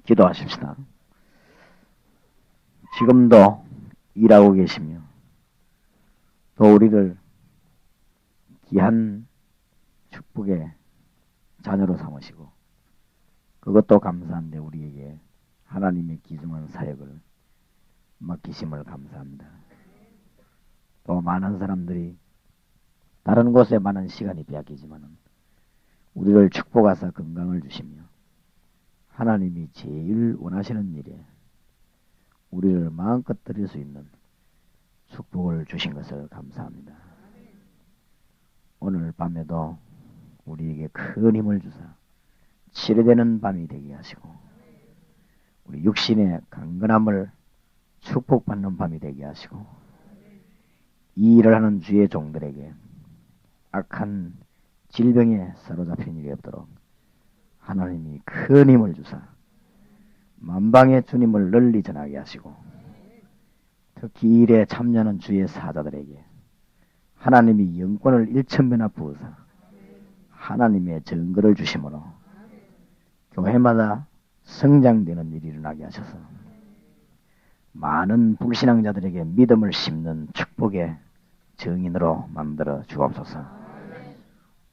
기도하십시다. 지금도 일하고 계시며 또 우리를 귀한 축복의 자녀로 삼으시고 그것도 감사한데 우리에게 하나님의 귀중한 사역을 맡기심을 감사합니다. 또 많은 사람들이 다른 곳에 많은 시간이 빼앗기지만 우리를 축복하사 건강을 주시며 하나님이 제일 원하시는 일에 우리를 마음껏 드릴 수 있는 축복을 주신 것을 감사합니다. 오늘 밤에도 우리에게 큰 힘을 주사 치료되는 밤이 되게 하시고 우리 육신의 강건함을 축복받는 밤이 되게 하시고 이 일을 하는 주의 종들에게 악한 질병에 사로잡힌 일이 없도록 하나님이 큰 힘을 주사 만방의 주님을 널리 전하게 하시고 특히 이 일에 참여하는 주의 사자들에게 하나님이 영권을 일천배나 부으사 하나님의 증거를 주심으로 교회마다 성장되는 일이 일어나게 하셔서 많은 불신앙자들에게 믿음을 심는 축복의 증인으로 만들어 주옵소서.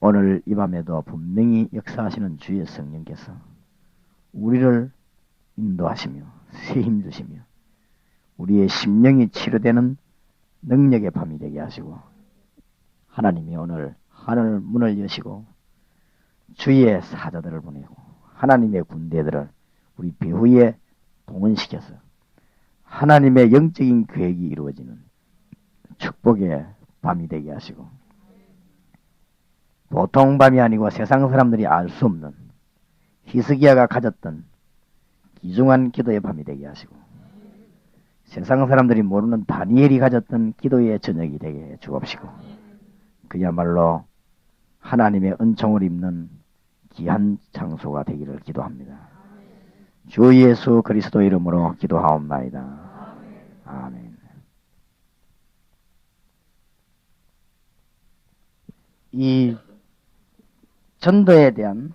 오늘 이 밤에도 분명히 역사하시는 주의 성령께서 우리를 인도하시며 새힘 주시며 우리의 심령이 치료되는 능력의 밤이 되게 하시고 하나님이 오늘 하늘 문을 여시고 주의 사자들을 보내고 하나님의 군대들을 우리 배후에 동원시켜서 하나님의 영적인 계획이 이루어지는 축복의 밤이 되게 하시고 보통 밤이 아니고 세상 사람들이 알 수 없는 히스기야가 가졌던 귀중한 기도의 밤이 되게 하시고 세상 사람들이 모르는 다니엘이 가졌던 기도의 저녁이 되게 해 주옵시고 그야말로 하나님의 은총을 입는 귀한 장소가 되기를 기도합니다. 주 예수 그리스도 이름으로 기도하옵나이다. 아멘. 이 전도에 대한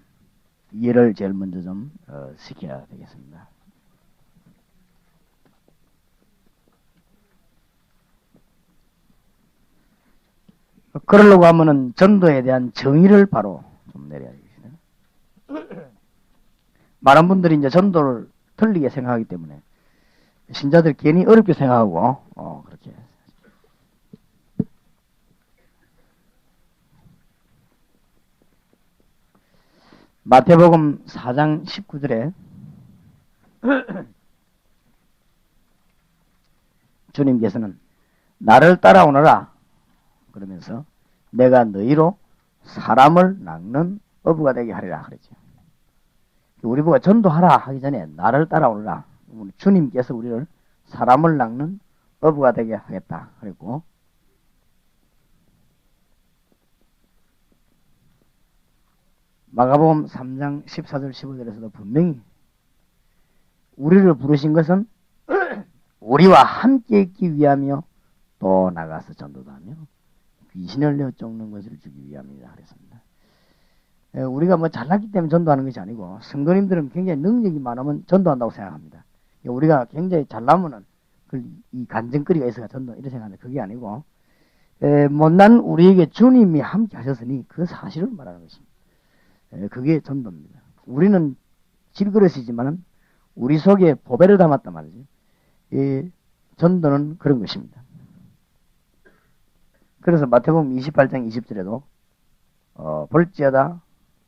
이해를 제일 먼저 좀 시켜야 되겠습니다. 그러려고 하면은 전도에 대한 정의를 바로 좀 내려야 되겠어요. 많은 분들이 이제 전도를 틀리게 생각하기 때문에 신자들 괜히 어렵게 생각하고 그렇게 마태복음 4장 19절에 주님께서는 나를 따라오너라 그러면서 내가 너희로 사람을 낚는 어부가 되게 하리라 그랬죠. 우리 보고 전도하라 하기 전에 나를 따라오너라. 주님께서 우리를 사람을 낚는 어부가 되게 하겠다 그랬고 마가복음 3장 14절 15절에서도 분명히 우리를 부르신 것은 우리와 함께 있기 위하며 또 나가서 전도도 하며 귀신을 내어 쫓는 것을 주기 위함이다 그랬습니다. 우리가 뭐 잘났기 때문에 전도하는 것이 아니고 성도님들은 굉장히 능력이 많으면 전도한다고 생각합니다. 우리가 굉장히 잘나면은 이 간증거리가 있어야 전도 이렇게 생각하는데 그게 아니고 못난 우리에게 주님이 함께 하셨으니 그 사실을 말하는 것입니다. 그게 전도입니다. 우리는 질그릇이지만은 우리 속에 보배를 담았단 말이죠. 전도는 그런 것입니다. 그래서 마태복음 28장 20절에도 볼지어다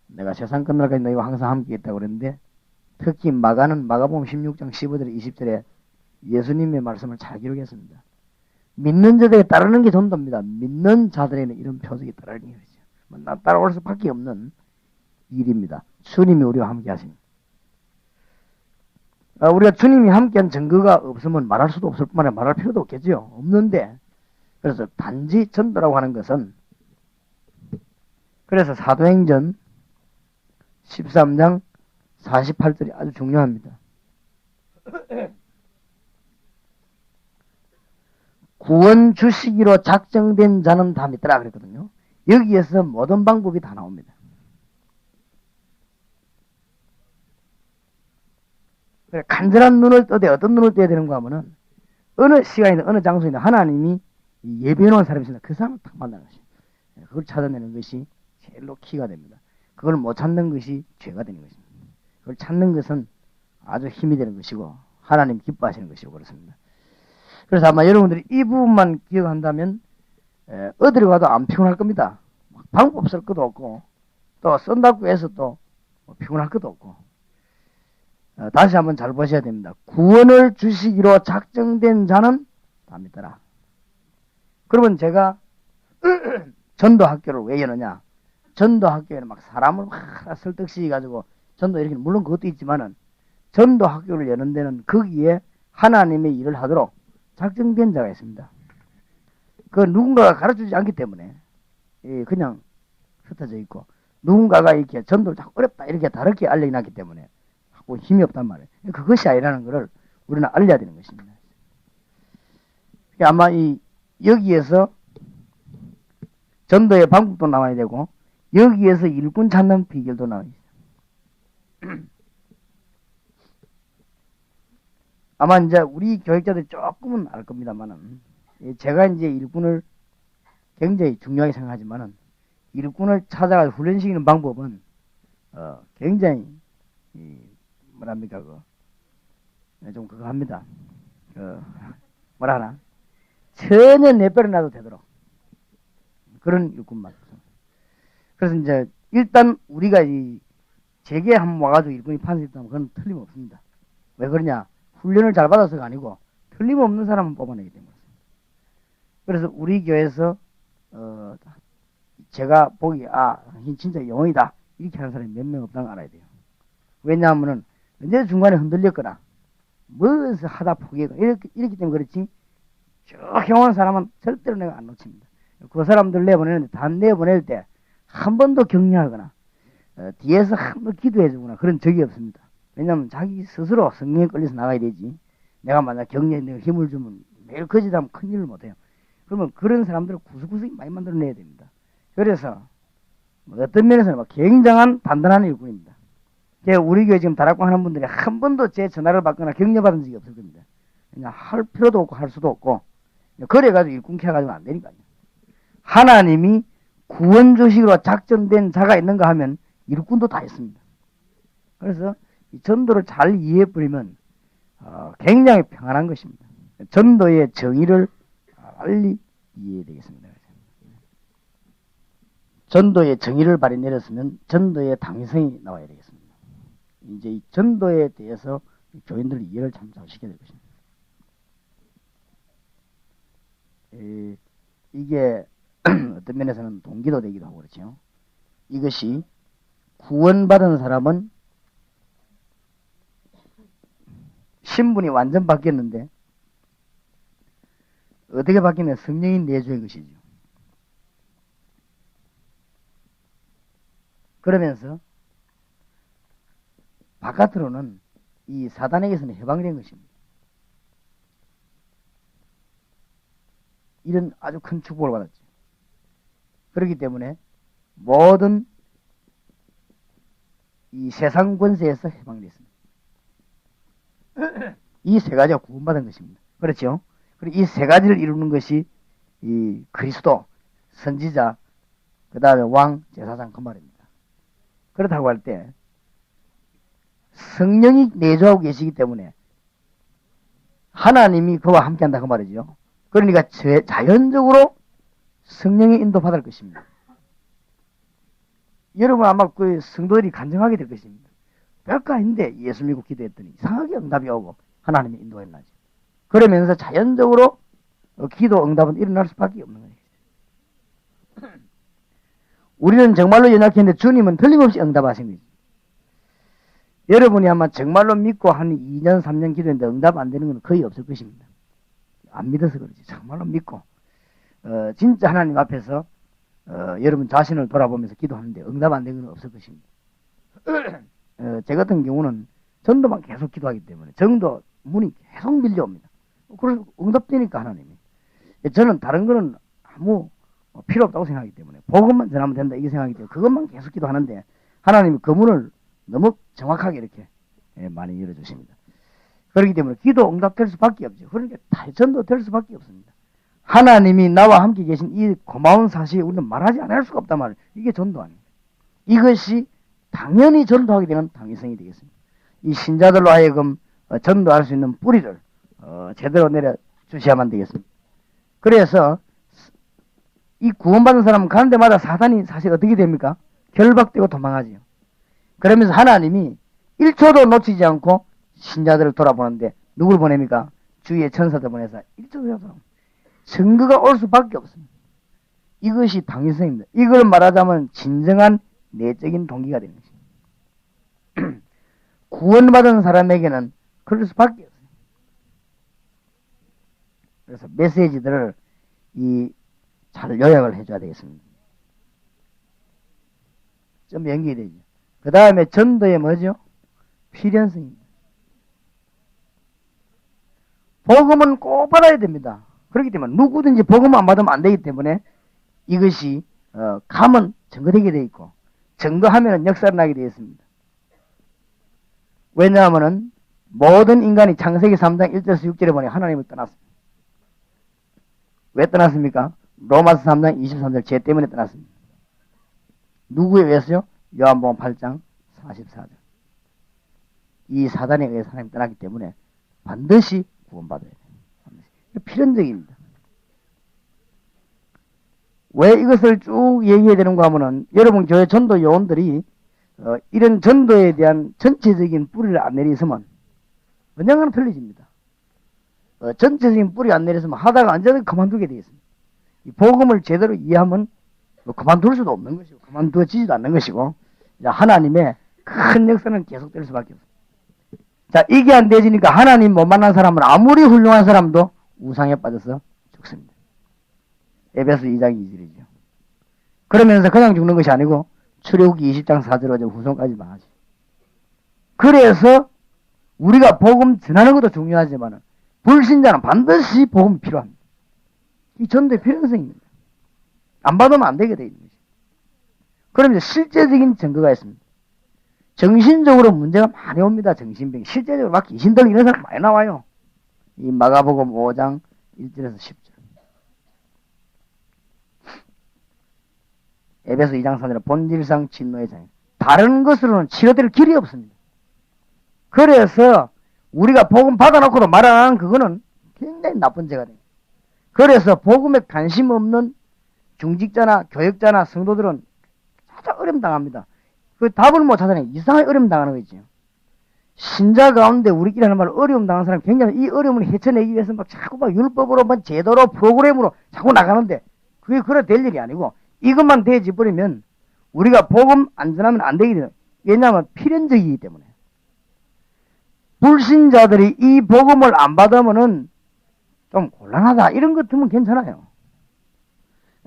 내가 세상 끝날까지 너희와 항상 함께 있다고 그랬는데 특히 마가복음 16장 15절 20절에 예수님의 말씀을 잘 기록했습니다. 믿는 자들에게 따르는 게 전도입니다. 믿는 자들에게는 이런 표적이 따르는 것이죠. 나 따라올 수밖에 없는 일입니다. 주님이 우리와 함께 하십니다. 우리가 주님이 함께한 증거가 없으면 말할 수도 없을 뿐만 아니라 말할 필요도 없겠죠. 없는데 그래서 단지 전도라고 하는 것은 그래서 사도행전 13장 48절이 아주 중요합니다. 구원 주시기로 작정된 자는 다 믿더라 그랬거든요. 여기에서 모든 방법이 다 나옵니다. 그래, 간절한 눈을 떠대 어떤 눈을 떠야 되는가 하면은 어느 시간이든 어느 장소이든 하나님이 예비해 놓은 사람이 있습니다. 그 사람을 딱 만나는 것이. 그걸 찾아내는 것이 제일로 키가 됩니다. 그걸 못 찾는 것이 죄가 되는 것입니다. 그걸 찾는 것은 아주 힘이 되는 것이고 하나님 기뻐하시는 것이고 그렇습니다. 그래서 아마 여러분들이 이 부분만 기억한다면 어디를 가도 안 피곤할 겁니다. 방법 쓸 것도 없고 또 쓴다고 해서 또 피곤할 것도 없고 다시 한번 잘 보셔야 됩니다. 구원을 주시기로 작정된 자는 다 믿더라. 그러면 제가 전도학교를 왜 여느냐? 전도학교에는 막 사람을 막 설득시켜가지고 전도 이렇게 물론 그것도 있지만은 전도학교를 여는 데는 거기에 하나님의 일을 하도록 작정된 자가 있습니다. 그 누군가가 가르쳐주지 않기 때문에 그냥 흩어져 있고 누군가가 이렇게 전도를 자꾸 어렵다 이렇게 다르게 알려놨기 때문에 하고 힘이 없단 말이에요. 그것이 아니라는 것을 우리는 알려야 되는 것입니다. 아마 여기에서 전도의 방법도 나와야 되고 여기에서 일꾼 찾는 비결도 나와야 돼요. 아마 이제 우리 교육자들이 조금은 알 겁니다만은 제가 이제 일꾼을 굉장히 중요하게 생각하지만은 일꾼을 찾아가 훈련시키는 방법은 굉장히 뭐랍니까 좀 그거 합니다. 뭐라 하나 전혀 내버려 놔도 되도록 그런 일꾼만. 그래서 이제 일단 우리가 제게 한번 와가지고 일꾼이 판수있다면 그건 틀림없습니다. 왜 그러냐? 훈련을 잘 받아서가 아니고 틀림없는 사람은 뽑아내기 때문에. 그래서 우리 교회에서 제가 보기 진짜 영웅이다 이렇게 하는 사람이 몇 명 없다는 걸 알아야 돼요. 왜냐하면은 언제 중간에 흔들렸거나 무엇을 하다 포기했거나 이렇기 때문에 그렇지 쭉 해온 사람은 절대로 내가 안 놓칩니다. 그 사람들 내보내는데 다 내보낼 때 한 번도 격려하거나 뒤에서 한 번 기도해주거나 그런 적이 없습니다. 왜냐하면 자기 스스로 성령에 끌려서 나가야 되지. 내가 만약 격려에 내가 힘을 주면 매일 거짓하면 큰일을 못해요. 그러면 그런 사람들을 구석구석 많이 만들어내야 됩니다. 그래서 어떤 면에서는 굉장한 단단한 일꾼입니다. 우리 교회 지금 다락방 하는 분들이 한 번도 제 전화를 받거나 격려받은 적이 없을 겁니다. 그냥 할 필요도 없고 할 수도 없고 그래가지고 일꾼 캐가지고는 안 되니까요. 하나님이 구원 조식으로 작정된 자가 있는가 하면 일꾼도 다 있습니다. 그래서 이 전도를 잘 이해해버리면 굉장히 평안한 것입니다. 전도의 정의를 빨리 이해해야 되겠습니다. 전도의 정의를 발휘내렸으면 전도의 당위성이 나와야 되겠습니다. 이제 이 전도에 대해서 교인들 이해를 참 잘 시켜야 될 것입니다. 이게 어떤 면에서는 동기도 되기도 하고 그렇죠. 이것이 구원받은 사람은 신분이 완전 바뀌었는데 어떻게 바뀌냐? 성령이 내주의 것이죠. 그러면서 바깥으로는 이 사단에게서는 해방된 것입니다. 이런 아주 큰 축복을 받았죠. 그렇기 때문에 모든 이 세상 권세에서 해방됐습니다. 이 세 가지가 구원받은 것입니다. 그렇죠? 그리고 이 세 가지를 이루는 것이 이 그리스도, 선지자, 그 다음에 왕, 제사장 그 말입니다. 그렇다고 할 때 성령이 내주하고 계시기 때문에 하나님이 그와 함께한다 그 말이죠. 그러니까 자연적으로 성령의 인도 받을 것입니다. 여러분 아마 그 성도들이 간증하게 될 것입니다. 별거 아닌데 예수 믿고 기도했더니 이상하게 응답이 오고 하나님의 인도가 일어나죠. 그러면서 자연적으로 기도 응답은 일어날 수밖에 없는 거예요. 우리는 정말로 연약했는데 주님은 틀림없이 응답하신 거죠. 여러분이 아마 정말로 믿고 한 2년 3년 기도했는데 응답 안 되는 건 거의 없을 것입니다. 안 믿어서 그렇지. 정말로 믿고 진짜 하나님 앞에서 여러분 자신을 돌아보면서 기도하는데 응답 안 되는 건 없을 것입니다. 제 같은 경우는 전도만 계속 기도하기 때문에 정도 문이 계속 밀려옵니다. 그래서 응답되니까 하나님이. 저는 다른 거는 아무 필요 없다고 생각하기 때문에 복음만 전하면 된다 이게 생각하기 때문에 그것만 계속 기도하는데 하나님이 그 문을 너무 정확하게 이렇게 많이 열어주십니다. 그렇기 때문에 기도 응답될 수밖에 없죠. 그러니까 전도될 수밖에 없습니다. 하나님이 나와 함께 계신 이 고마운 사실을 우리는 말하지 않을 수가 없단 말이에요. 이게 전도 아닙니다. 이것이 당연히 전도하게 되는 당위성이 되겠습니다. 이 신자들로 하여금 전도할 수 있는 뿌리를 제대로 내려주셔야만 되겠습니다. 그래서 이 구원받은 사람은 가는 데마다 사단이 사실 어떻게 됩니까? 결박되고 도망하지요. 그러면서 하나님이 1초도 놓치지 않고 신자들을 돌아보는데 누굴 보냅니까? 주위의 천사들 보내서 1초도 돌아봅니다. 증거가 올 수밖에 없습니다. 이것이 당위성입니다. 이걸 말하자면 진정한 내적인 동기가 되는 것입니다. 구원받은 사람에게는 그럴 수밖에 없어요. 그래서 메시지들을 잘 요약을 해줘야 되겠습니다. 좀 연결이 되죠. 그 다음에 전도의 뭐죠? 필연성입니다. 복음은 꼭 받아야 됩니다. 그렇기 때문에 누구든지 복음 안 받으면 안 되기 때문에 이것이 감은 증거되게 되어 있고 증거하면 역사를 나게 되어 있습니다. 왜냐하면 모든 인간이 창세기 3장 1절에서 6절에 보니 하나님을 떠났습니다. 왜 떠났습니까? 로마서 3장 23절 죄 때문에 떠났습니다. 누구에 의해서요? 요한복음 8장 44절. 이 사단에 의해서 하나님 떠났기 때문에 반드시 구원받아야 돼요. 필연적입니다. 왜 이것을 쭉 얘기해야 되는가 하면은 여러분 교회 전도 요원들이 이런 전도에 대한 전체적인 뿌리를 안 내리으면 언젠가는 틀려집니다. 전체적인 뿌리 안 내렸으면 하다가 언제든 그만두게 되어 있습니다. 이 복음을 제대로 이해하면 그만둘 수도 없는 것이고 그만두어지지도 않는 것이고 하나님의 큰 역사는 계속될 수밖에 없습니다. 자, 이게 안 되지니까 하나님 못 만난 사람은 아무리 훌륭한 사람도 우상에 빠져서 죽습니다. 에베소 2장 2절이죠. 그러면서 그냥 죽는 것이 아니고 출애굽기 20장 4절 5절 후손까지 망하지. 그래서 우리가 복음 전하는 것도 중요하지만 불신자는 반드시 복음이 필요합니다. 이 전도의 필요성입니다. 안 받으면 안 되게 되어 있는 것이죠. 그러면서 실제적인 증거가 있습니다. 정신적으로 문제가 많이 옵니다. 정신병. 실제적으로 막 귀신들 이런 사람 많이 나와요. 이 마가복음 5장 1절에서 10절. 에베소 2장 3절은 본질상 진노의 장애. 다른 것으로는 치료될 길이 없습니다. 그래서 우리가 복음 받아놓고도 말 안 하는 그거는 굉장히 나쁜 죄가 됩니다. 그래서 복음에 관심 없는 중직자나 교역자나 성도들은 진짜 어려움 당합니다. 그 답을 못 찾아내요. 이상하게 어려움 당하는 거죠. 신자 가운데 우리끼리 하는 말 어려움 당하는 사람이 굉장히 이 어려움을 헤쳐내기 위해서 막 자꾸 막 율법으로 막 제도로 프로그램으로 자꾸 나가는데 그게 그래 될 일이 아니고 이것만 되어지 버리면 우리가 복음 안 전하면 안 되기 때문에 왜냐하면 필연적이기 때문에 불신자들이 이 복음을 안 받으면은 좀 곤란하다 이런 것 같으면 괜찮아요.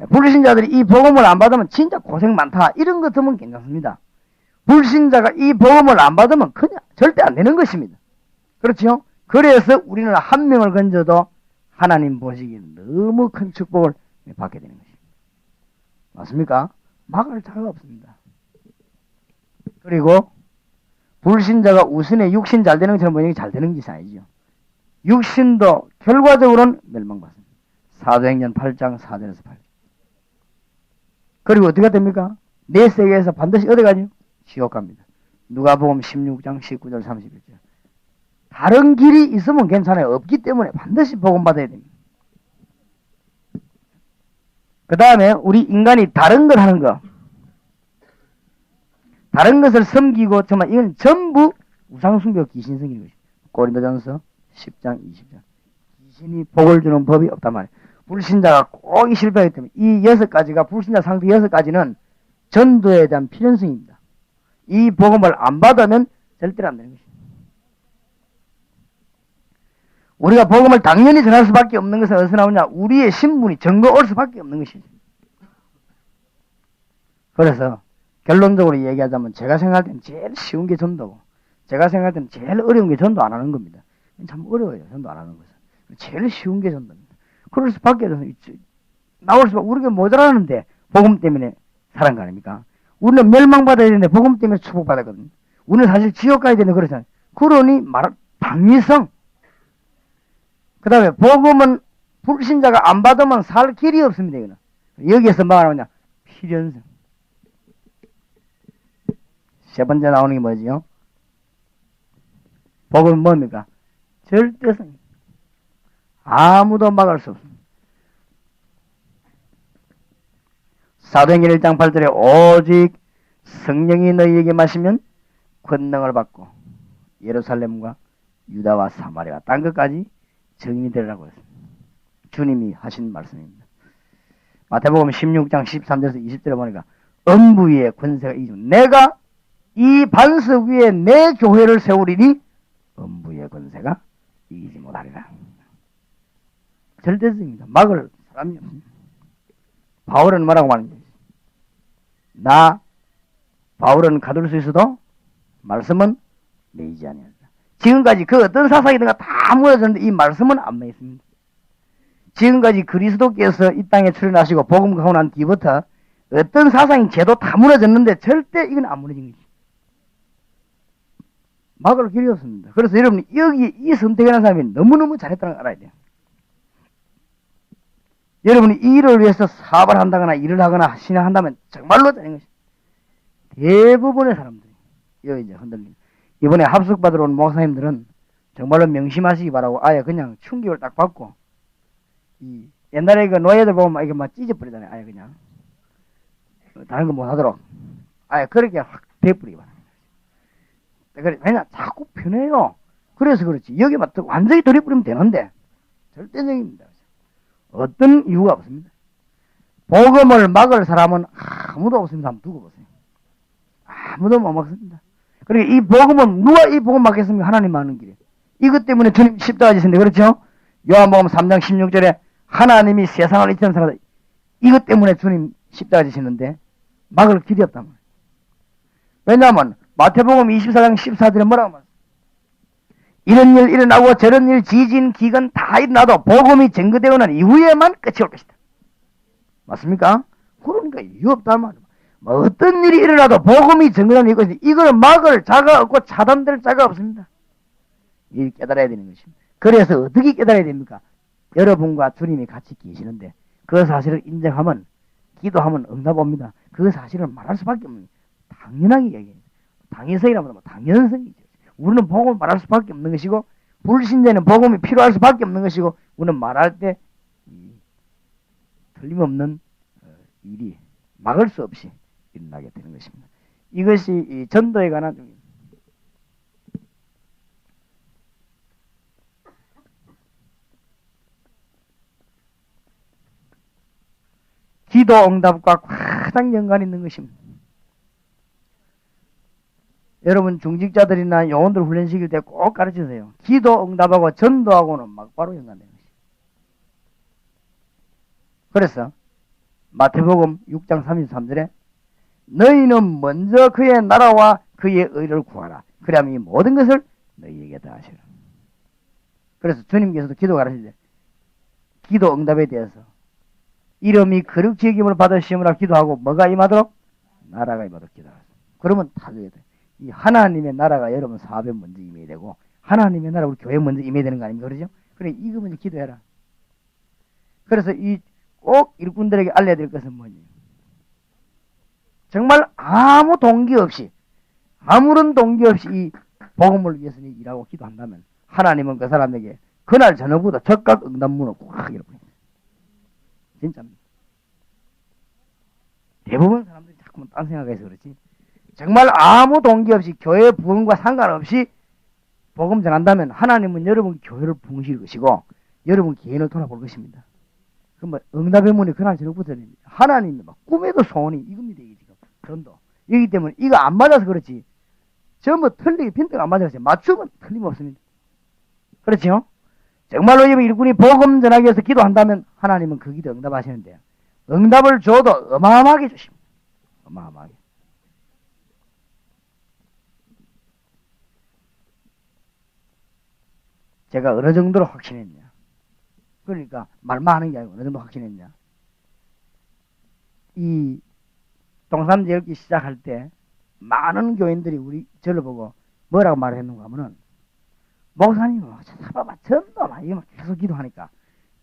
불신자들이 이 복음을 안 받으면 진짜 고생 많다 이런 것 같으면 괜찮습니다. 불신자가 이 복음을 안 받으면 그냥 절대 안 되는 것입니다. 그렇죠? 그래서 우리는 한 명을 건져도 하나님 보시기에 너무 큰 축복을 받게 되는 것입니다. 맞습니까? 막을 자가 없습니다. 그리고 불신자가 우선에 육신 잘 되는 것처럼 보이는 게 잘 되는 것이 아니죠. 육신도 결과적으로는 멸망받습니다. 사도행전 8장 4절에서 8절. 그리고 어떻게 됩니까? 내 세계에서 반드시 어디 가죠? 지옥 갑니다. 누가복음 16장 19절 31절. 다른 길이 있으면 괜찮아요. 없기 때문에 반드시 복음 받아야 됩니다. 그 다음에 우리 인간이 다른 걸 하는 거. 다른 것을 섬기고 정말 이건 전부 우상숭배 귀신 섬기는 것입니다. 고린도전서 10장 20절. 귀신이 복을 주는 법이 없단 말이에요. 불신자가 꼭 이 실패하기 때문에 이 6가지가 불신자 상태 6가지는 전도에 대한 필연성입니다. 이 복음을 안 받으면 절대로 안 되는 것입니다. 우리가 복음을 당연히 전할 수밖에 없는 것은 어디서 나오냐? 우리의 신분이 증거 올 수밖에 없는 것이죠. 그래서 결론적으로 얘기하자면 제가 생각할 때는 제일 쉬운 게 전도고 제가 생각할 때는 제일 어려운 게 전도 안 하는 겁니다. 참 어려워요. 전도 안 하는 것은. 제일 쉬운 게 전도입니다. 그럴 수밖에 없어요. 나올 수밖에 우리가 모자라는데 복음 때문에 살은 거 아닙니까? 우리는 멸망받아야 되는데 복음 때문에 축복받았거든요. 우리는 사실 지옥 가야 되는데 그렇잖아요. 그러니 당위성 그 다음에 복음은 불신자가 안 받으면 살 길이 없습니다. 이거는. 여기에서 뭐가 나오냐? 필연성. 세 번째 나오는 게 뭐지요? 복음은 뭡니까? 절대성. 아무도 막을 수 없습니다. 사도행전 1장 8절에 오직 성령이 너희에게 마시면 권능을 받고 예루살렘과 유다와 사마리아 딴 것까지 증인이 되라고 했습니다. 주님이 하신 말씀입니다. 마태복음 16장 13절에서 20절에 보니까 음부 위에 권세가 이기고 내가 이 반석 위에 내 교회를 세우리니 음부 위에 권세가 이기지 못하리라. 절대성입니다. 막을 사람이 없습니다. 바울은 뭐라고 말하는지 바울은 가둘 수 있어도 말씀은 매이지 아니한다. 지금까지 그 어떤 사상이든가 다 무너졌는데 이 말씀은 안 매있습니다. 지금까지 그리스도께서 이 땅에 출현하시고 복음 가고 난 뒤부터 어떤 사상이 제도 다 무너졌는데 절대 이건 안 무너진 거지. 막을 길이 없습니다. 그래서 여러분이 여기 이 선택하는 사람이 너무너무 잘했다는 걸 알아야 돼요. 여러분이 이 일을 위해서 사업을 한다거나 일을 하거나 신앙한다면 정말로 잘한 것이 대부분의 사람들이 여기 이제 흔들립니다. 이번에 합숙받으러 온 목사님들은 정말로 명심하시기 바라고 아예 그냥 충격을 딱 받고 옛날에 그 노예들 보면 이게 막 찢어버리잖아요. 아예 그냥 다른 거 못하도록 아예 그렇게 확 돼버리기 바랍니다. 왜냐 자꾸 편해요. 그래서 그렇지 여기 막 완전히 들이버리면 되는데 절대적입니다. 어떤 이유가 없습니다. 복음을 막을 사람은 아무도 없습니다. 한번 두고 보세요. 아무도 못 막습니다. 그리고 이 복음은 누가 이 복음 막겠습니까? 하나님 막는 길이에요. 이것 때문에 주님 십자가 지신데 그렇죠? 요한복음 3장 16절에 하나님이 세상을 이처럼 이것 때문에 주님 십자가 지시는데 막을 길이 없단 말이에요. 왜냐하면 마태복음 24장 14절에 뭐라고 말해요? 이런 일 일어나고 저런 일 지진 기근 다 일어나도 복음이 증거되고 난 이후에만 끝이 올 것이다. 맞습니까? 그러니까 이유 없단 말이에요. 뭐 어떤 일이 일어나도 복음이 증거되는 이것이 이걸 막을 자가 없고 차단될 자가 없습니다. 이 깨달아야 되는 것입니다. 그래서 어떻게 깨달아야 됩니까? 여러분과 주님이 같이 계시는데 그 사실을 인정하면 기도하면 응답 옵니다. 그 사실을 말할 수밖에 없는 당연하게 얘기해요. 당연성이라면 당연성이죠. 우리는 복음을 말할 수밖에 없는 것이고 불신자는 복음이 필요할 수밖에 없는 것이고 우리는 말할 때 틀림없는 일이 막을 수 없이 일어나게 되는 것입니다. 이것이 이 전도에 관한 기도 응답과 가장 연관이 있는 것입니다. 여러분 중직자들이나 요원들 훈련시킬 때 꼭 가르치세요. 기도 응답하고 전도하고는 막바로 연관되는 것입니다. 그래서 마태복음 6장 33절에 너희는 먼저 그의 나라와 그의 의를 구하라. 그러면 이 모든 것을 너희에게 다 하시라. 그래서 주님께서도 기도 가르칠 때 기도 응답에 대해서 이름이 거룩지 여김을 받으시므라 기도하고 뭐가 임하도록? 나라가 임하도록 기도하라. 그러면 다 돼야 돼. 이 하나님의 나라가 여러분 사업에 먼저 임해야 되고 하나님의 나라 우리 교회에 먼저 임해야 되는 거 아닙니까? 그러죠? 그래 이거 먼저 기도해라. 그래서 이 꼭 일꾼들에게 알려야 될 것은 뭐냐? 정말 아무 동기 없이 아무런 동기 없이 이 복음을 위해서 일하고 기도한다면 하나님은 그 사람에게 그날 저녁부터 적각 응답문을 꽉 열어버립니다. 진짜입니다. 대부분 사람들이 자꾸만 딴 생각해서 그렇지 정말 아무 동기 없이 교회 부흥과 상관없이 복음 전한다면 하나님은 여러분 교회를 부흥시킬 것이고 여러분 개인을 돌아볼 것입니다. 그럼 응답의 문이 그날 저녁부터 하나님이 막 꿈에도 소원이 이겁니다. 이게 지금 전도 이기 때문에 이거 안 맞아서 그렇지 전부 틀리게 빈대가 안 맞아서 맞추면 틀림없습니다. 그렇죠? 정말로 일꾼이 복음 전하기 위해서 기도한다면 하나님은 그 기도 응답하시는데 응답을 줘도 어마어마하게 주십니다. 어마어마하게. 제가 어느 정도로 확신했냐. 그러니까 말만 하는 게 아니고 어느 정도 확신했냐. 이 동산제 열기 시작할 때 많은 교인들이 저를 보고 뭐라고 말했는가 하면은 목사님은 봐봐 전도 막 이거 막 계속 기도하니까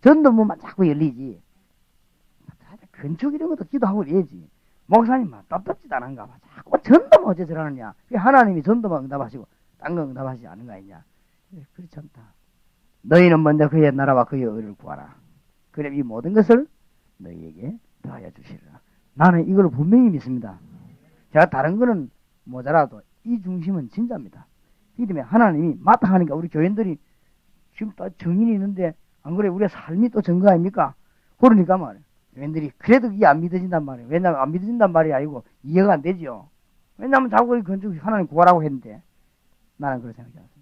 전도 문만 자꾸 열리지. 건축 이런 것도 기도하고 이래야지. 목사님만 답답지도 않은가 봐. 자꾸 전도만 어째 저러느냐. 하나님이 전도만 응답하시고 딴 거 응답하시지 않은 거 아니냐. 그렇지 않다. 너희는 먼저 그의 나라와 그의 의를 구하라. 그럼 이 모든 것을 너희에게 더하여 주시리라. 나는 이걸 분명히 믿습니다. 제가 다른 거는 모자라도 이 중심은 진짜입니다. 이 때문에 하나님이 마땅하니까 우리 교인들이 지금 또 정인이 있는데 안 그래 우리의 삶이 또 증거 아닙니까? 그러니까 말이에요. 교인들이 그래도 이게 안 믿어진단 말이에요. 왜냐하면 안 믿어진단 말이 아니고 이해가 안 되죠. 왜냐하면 자꾸 이 건축 하나님 구하라고 했는데 나는 그렇게 생각하지 않습니다.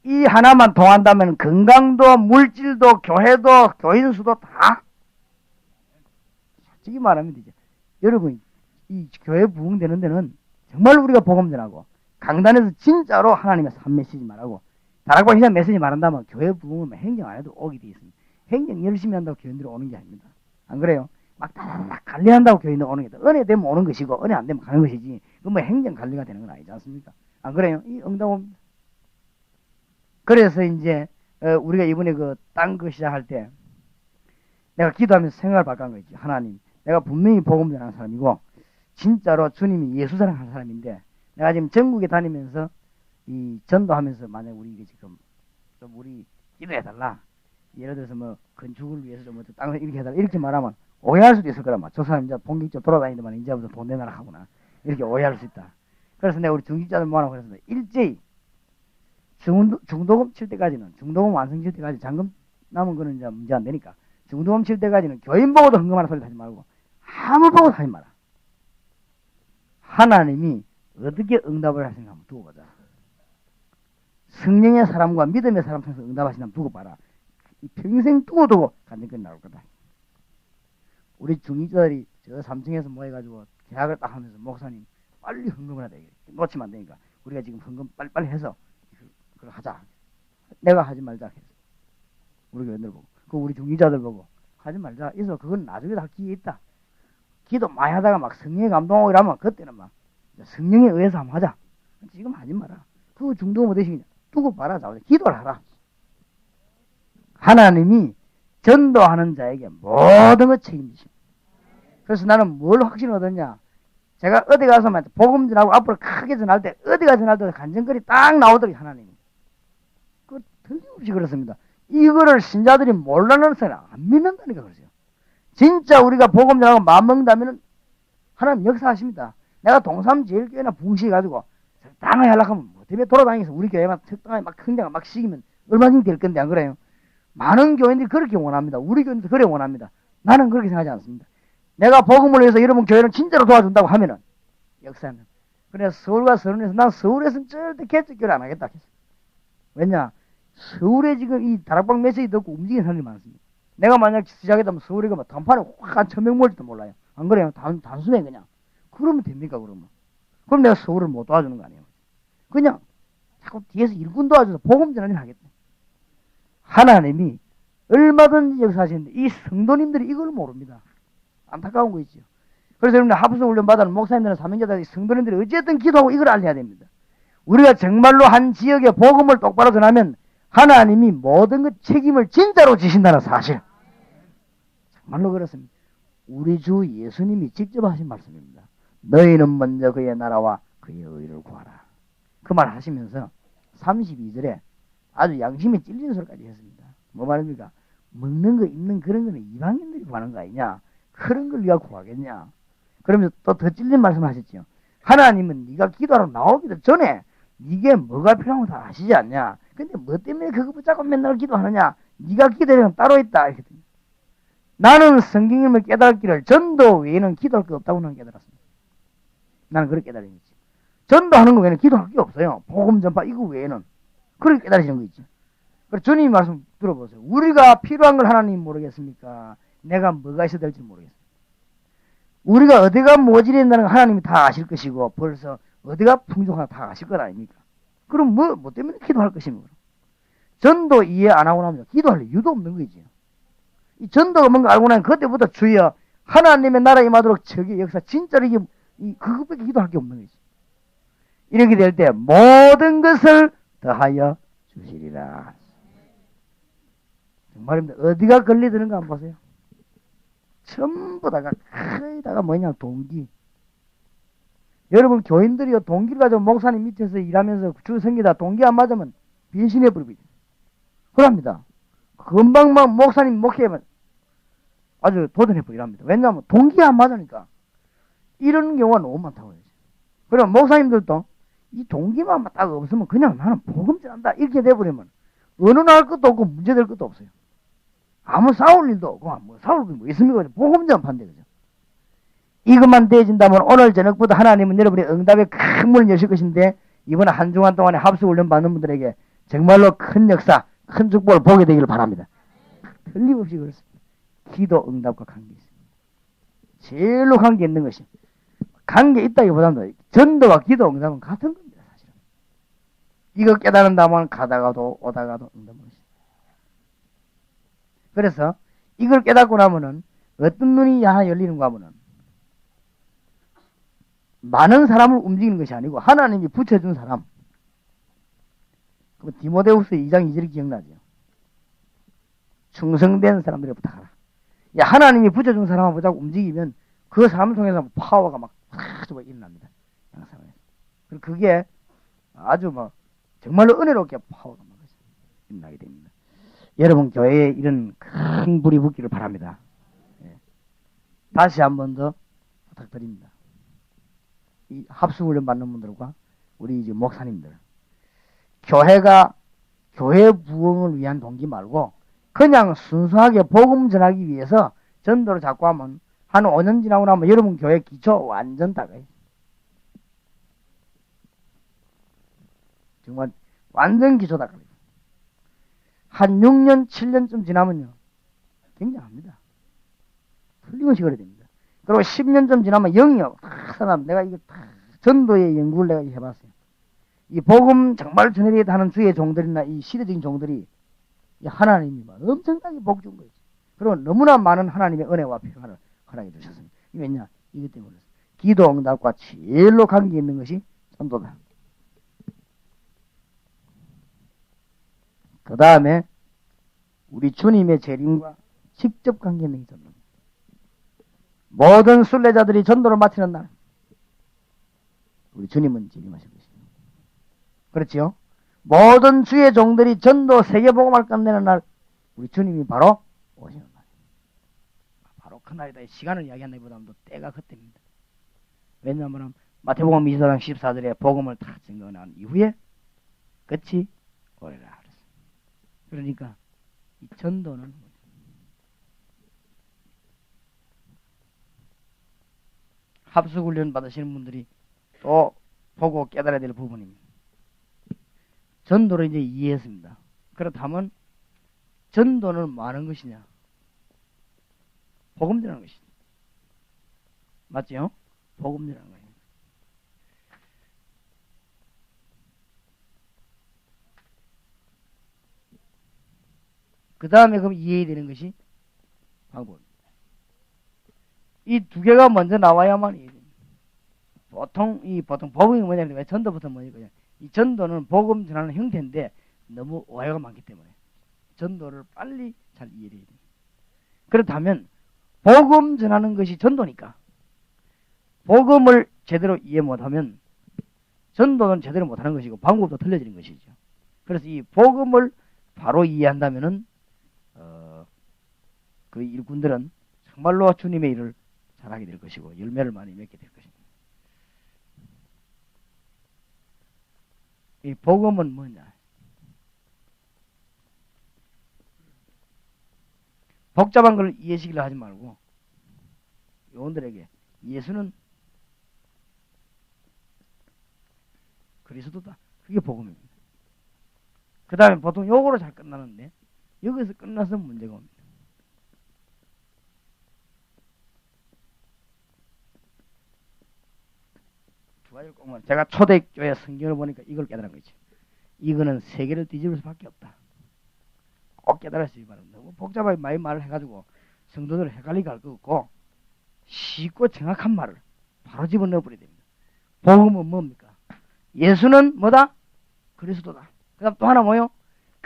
이 하나만 통한다면 건강도 물질도 교회도 교인 수도 다 솔직히 말하면 되죠. 여러분 이 교회 부흥되는 데는 정말 우리가 복음 전하고 강단에서 진짜로 하나님의 삶 메시지 말하고 다락방 시장 메시지 말한다면 교회 부흥은 행정 안 해도 오게 돼 있습니다. 행정 열심히 한다고 교인들이 오는 게 아닙니다. 안 그래요? 막 다다닥 관리한다고 교인들 오는 게 은혜 되면 오는 것이고 은혜 안 되면 가는 것이지 그 뭐 행정 관리가 되는 건 아니지 않습니까? 안 그래요? 이 응답입니다. 그래서 이제 우리가 이번에 그 땅 그 시작할 때 내가 기도하면서 생각을 바꾼 거 있지. 하나님 내가 분명히 복음 전하는 사람이고 진짜로 주님이 예수 사랑하는 사람인데 내가 지금 전국에 다니면서 이 전도하면서 만약 우리 이게 지금 좀 우리 기도해달라. 예를 들어서 뭐 건축을 위해서 좀 땅을 이렇게 해달라. 이렇게 말하면 오해할 수도 있을 거란 말이야. 저 사람 이제 본격적으로 돌아다니더만 이제부터 돈 내놔라 하구나. 이렇게 오해할 수 있다. 그래서 내가 우리 중직자들 모아놓고 그래서 일제히 중도금 칠 때까지는 중도금 완성 칠 때까지 잔금 남은 거는 이제 문제 안 되니까 중도금 칠 때까지는 교인 보고도 헌금하는 소리 하지 말고 아무 보고도 하지 마라. 하나님이 어떻게 응답을 하시는가 한번 두고 보자. 성령의 사람과 믿음의 사람 통해서 응답하시는 두고 봐라. 평생 두고 간증거리 나올 거다. 우리 중직자들이 저 3층에서 모여가지고 계약을 딱 하면서 목사님 빨리 헌금을 하자. 놓치면 안 되니까 우리가 지금 헌금 빨리 해서 그걸 하자. 내가 하지 말자 했어. 우리 교인들 보고 그 우리 중직자들 보고 하지 말자. 그래서 그건 나중에 다 기회 있다. 기도 많이 하다가 막 성령에 감동하고 이러면 그때는 막 성령에 의해서 한번 하자. 지금 하지 마라. 그거 중도 못 되시겠냐. 두고 봐라. 기도를 하라. 하나님이 전도하는 자에게 모든 것 책임지십니다. 그래서 나는 뭘 확신을 얻었냐. 제가 어디 가서 복음 전하고 앞으로 크게 전할 때 어디가 전할 때 간증거리 딱 나오더니 하나님이. 그 틀림없이 그렇습니다. 이거를 신자들이 몰라는 사람 안 믿는다니까 그러세요. 진짜 우리가 복음 전하고 마음먹는다면 하나님 역사하십니다. 내가 동삼제일교회나 붕시해 가지고 적당하게 하려고 하면 뭐 때문에 돌아다니면서 우리 교회만 적당하게 막 큰 데가 막 시기면 얼마나 될 건데 안 그래요? 많은 교인들이 그렇게 원합니다. 우리 교인들도 그래 원합니다. 나는 그렇게 생각하지 않습니다. 내가 복음을 위해서 여러분 교회를 진짜로 도와준다고 하면은 역사는. 그래서 서울과 서울에서 난 서울에서는 절대 개척교회 안 하겠다 했어. 왜냐? 서울에 지금 이 다락방 메시지 듣고 움직이는 사람들이 많습니다. 내가 만약 시작했다면 서울에 가면 단판에 확 한 1000명 모일지도 몰라요. 안 그래요? 단순해 그냥. 그러면 됩니까 그러면? 그럼 내가 서울을 못 도와주는 거 아니에요? 그냥 자꾸 뒤에서 일꾼 도와줘서 복음 전하긴 하겠다. 하나님이 얼마든지 역사하시는데 이 성도님들이 이걸 모릅니다. 안타까운 거 있죠. 그래서 여러분 하프스 훈련 받아는 목사님들은 사명자들이 성도님들이 어쨌든 기도하고 이걸 알려야 됩니다. 우리가 정말로 한 지역에 복음을 똑바로 전하면 하나님이 모든 것 책임을 진짜로 지신다는 사실. 정말로 그렇습니다. 우리 주 예수님이 직접 하신 말씀입니다. 너희는 먼저 그의 나라와 그의 의를 구하라. 그 말 하시면서 32절에 아주 양심에 찔리는 소리까지 했습니다. 뭐 말입니까? 먹는 거 입는 그런 거는 이방인들이 구하는 거 아니냐. 그런 걸 네가 구하겠냐. 그러면서 또 더 찔린 말씀을 하셨죠. 하나님은 네가 기도하러 나오기도 전에 네게 뭐가 필요한 거 다 아시지 않냐. 근데 뭐 때문에 그거 붙잡고 맨날 기도하느냐. 네가 기도하는 따로 있다. 이렇게. 나는 성경님을 깨달기를 전도 외에는 기도할 게 없다고 나는 깨달았습니다. 나는 그렇게 깨달은 거지. 전도하는 거 외에는 기도할 게 없어요. 복음 전파 이거 외에는. 그렇게 깨달으시는 거 있죠. 그래서 주님 말씀 들어보세요. 우리가 필요한 걸 하나님 모르겠습니까? 내가 뭐가 있어야 될지 모르겠어요. 우리가 어디가 모질이 된다는 걸 하나님이 다 아실 것이고 벌써 어디가 풍족하나 다 아실 것 아닙니까? 그럼 뭐 때문에 기도할 것입니까? 전도 이해 안 하고 나면 기도할 이유도 없는 거지. 이 전도가 뭔가 알고 나면 그때부터 주여 하나님의 나라 임하도록 저기 역사 진짜로 이게 그것밖에 기도할 게 없는 거지. 이렇게 될 때 모든 것을 더하여 되리라. 정말입니다. 어디가 걸리드는가 한번 보세요. 전부 다가 거의 다가 뭐냐 동기. 여러분 교인들이요 동기를 가지고 목사님 밑에서 일하면서 주 섬기다 동기 안 맞으면 배신해버리거든요. 그럽니다. 금방 막 목사님 목회하면 아주 도전해버리랍니다. 왜냐하면 동기가 안 맞으니까. 이런 경우가 너무 많다고 해요. 그럼 목사님들도 이 동기만 딱 없으면 그냥 나는 복음 전한다 이렇게 돼버리면 어느 날 것도 없고 문제될 것도 없어요. 아무 싸울 일도 없고 뭐 싸울 게 뭐 있습니까? 복음 전파인데 그죠? 이것만 되어진다면 오늘 저녁부터 하나님은 여러분의 응답의 큰 문을 여실 것인데 이번 한 주간 동안에 합수훈련 받는 분들에게 정말로 큰 역사, 큰 축복을 보게 되기를 바랍니다. 틀림없이 그렇습니다. 기도 응답과 관계 있습니다. 제일로 관계 있는 것이 관계 있다기보다는 전도와 기도 응답은 같은 겁니다. 사실은. 이거 깨달은다면 가다가도 오다가도 응답을 것입니다. 그래서 이걸 깨닫고 나면은 어떤 눈이 하나 열리는가 하면은 많은 사람을 움직이는 것이 아니고 하나님이 붙여준 사람. 그 디모데후서 2장 2절이 기억나죠? 충성된 사람들에 부탁하라. 야, 하나님이 붙여준 사람을 보자고 움직이면 그 사람을 통해서 파워가 막 일어납니다. 양상에. 그리고 그게 아주 뭐 정말로 은혜롭게 파워가 막 일어나게 됩니다. 여러분 교회에 이런 큰 불이 붙기를 바랍니다. 예. 다시 한 번 더 부탁드립니다. 이 합수훈련 받는 분들과 우리 이제 목사님들, 교회가 교회 부흥을 위한 동기 말고 그냥 순수하게 복음 전하기 위해서 전도를 자꾸 하면 한 5년 지나고 나면 여러분 교회 기초 완전 다가요. 정말 완전 기초 다가요. 한 6년, 7년쯤 지나면요. 굉장합니다. 틀림없이 그래야 됩니다. 그리고 10년쯤 지나면 영이요. 사람, 내가 이거 전도의 연구를 내가 해봤어요. 이 복음 정말 전해야겠다 하는 주의 종들이나 이 시대적인 종들이 하나님이 엄청나게 복 준 거지. 그리고 너무나 많은 하나님의 은혜와 평안을 허락해 주셨습니다. 왜냐? 이것 때문에. 기도 응답과 제일로 관계 있는 것이 전도다. 그 다음에 우리 주님의 재림과 직접 관계 있는 게 전도입니다. 모든 순례자들이 전도를 마치는 날 우리 주님은 재림하실 것입니다. 그렇지요? 모든 주의 종들이 전도 세계복음을 끝내는 날 우리 주님이 바로 오시는 날. 바로 그날이다. 시간을 이야기한다기보다는 때가 그때입니다. 왜냐하면 마태복음 24장 14절에 복음을 다 증거한 이후에 끝이 오리라. 그러니까 이 전도는 합숙훈련 받으시는 분들이 또 보고 깨달아야 될 부분입니다. 전도를 이제 이해했습니다. 그렇다면 전도는 뭐 하는 것이냐? 복음 전하는 것이죠. 맞죠? 복음 전하는 거예요. 그 다음에 그럼 이해해야 되는 것이 방법입니다. 이 두 개가 먼저 나와야만 이해됩니다. 보통 복음이 뭐냐면 왜 전도부터 뭐냐면 이 전도는 복음 전하는 형태인데 너무 오해가 많기 때문에 전도를 빨리 잘 이해해야 됩니다. 그렇다면 복음 전하는 것이 전도니까 복음을 제대로 이해 못하면 전도는 제대로 못하는 것이고 방법도 틀려지는 것이죠. 그래서 이 복음을 바로 이해한다면은 그 일꾼들은 정말로 주님의 일을 잘하게 될 것이고 열매를 많이 맺게 될 것입니다. 이 복음은 뭐냐? 복잡한 걸 이해시키려 하지 말고 요원들에게 예수는 그리스도다. 그게 복음입니다. 그 다음에 보통 요거로 잘 끝나는데 여기서 끝나서 문제가 옵니다. 두 가지를 꼭만 제가 초대교회 성경을 보니까 이걸 깨달은 거죠. 이거는 세계를 뒤집을 수밖에 없다. 꼭 깨달았어요. 너무 복잡하게 많이 말을 해가지고 성도들 헷갈리게 할 거 없고 쉽고 정확한 말을 바로 집어넣어 버려야 됩니다. 복음은 뭡니까? 예수는 뭐다? 그리스도다. 그 다음 또 하나 뭐요?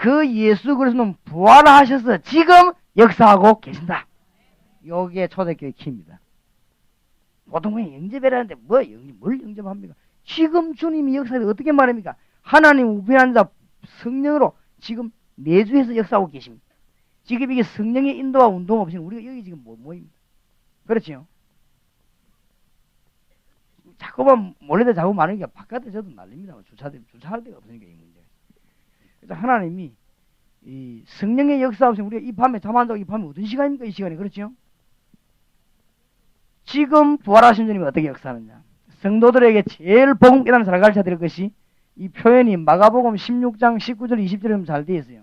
그 예수 그리스도는 부활하셔서 지금 역사하고 계신다. 요게 초대교회 키입니다. 보통 그냥 영접이라는데 뭘 영접합니까? 지금 주님이 역사를 어떻게 말합니까? 하나님 우편에 앉아 성령으로 지금 내주해서 역사하고 계십니다. 지금 이게 성령의 인도와 운동 없이는 우리가 여기 지금 못 모입니다. 그렇죠? 자꾸만 몰래도 자꾸 많으니까 바깥에 저도 난립니다. 주차할 데가 없으니까 이 문제. 그래서 하나님이 이 성령의 역사 없이 우리가 이 밤에 잠 안 자고 이 밤에 어떤 시간입니까? 이 시간에. 그렇죠? 지금 부활하신 주님이 어떻게 역사하느냐. 성도들에게 제일 복음 깨닫는 사람 가르쳐 드릴 것이 이 표현이 마가복음 16장 19절 20절에 잘 되어 있어요.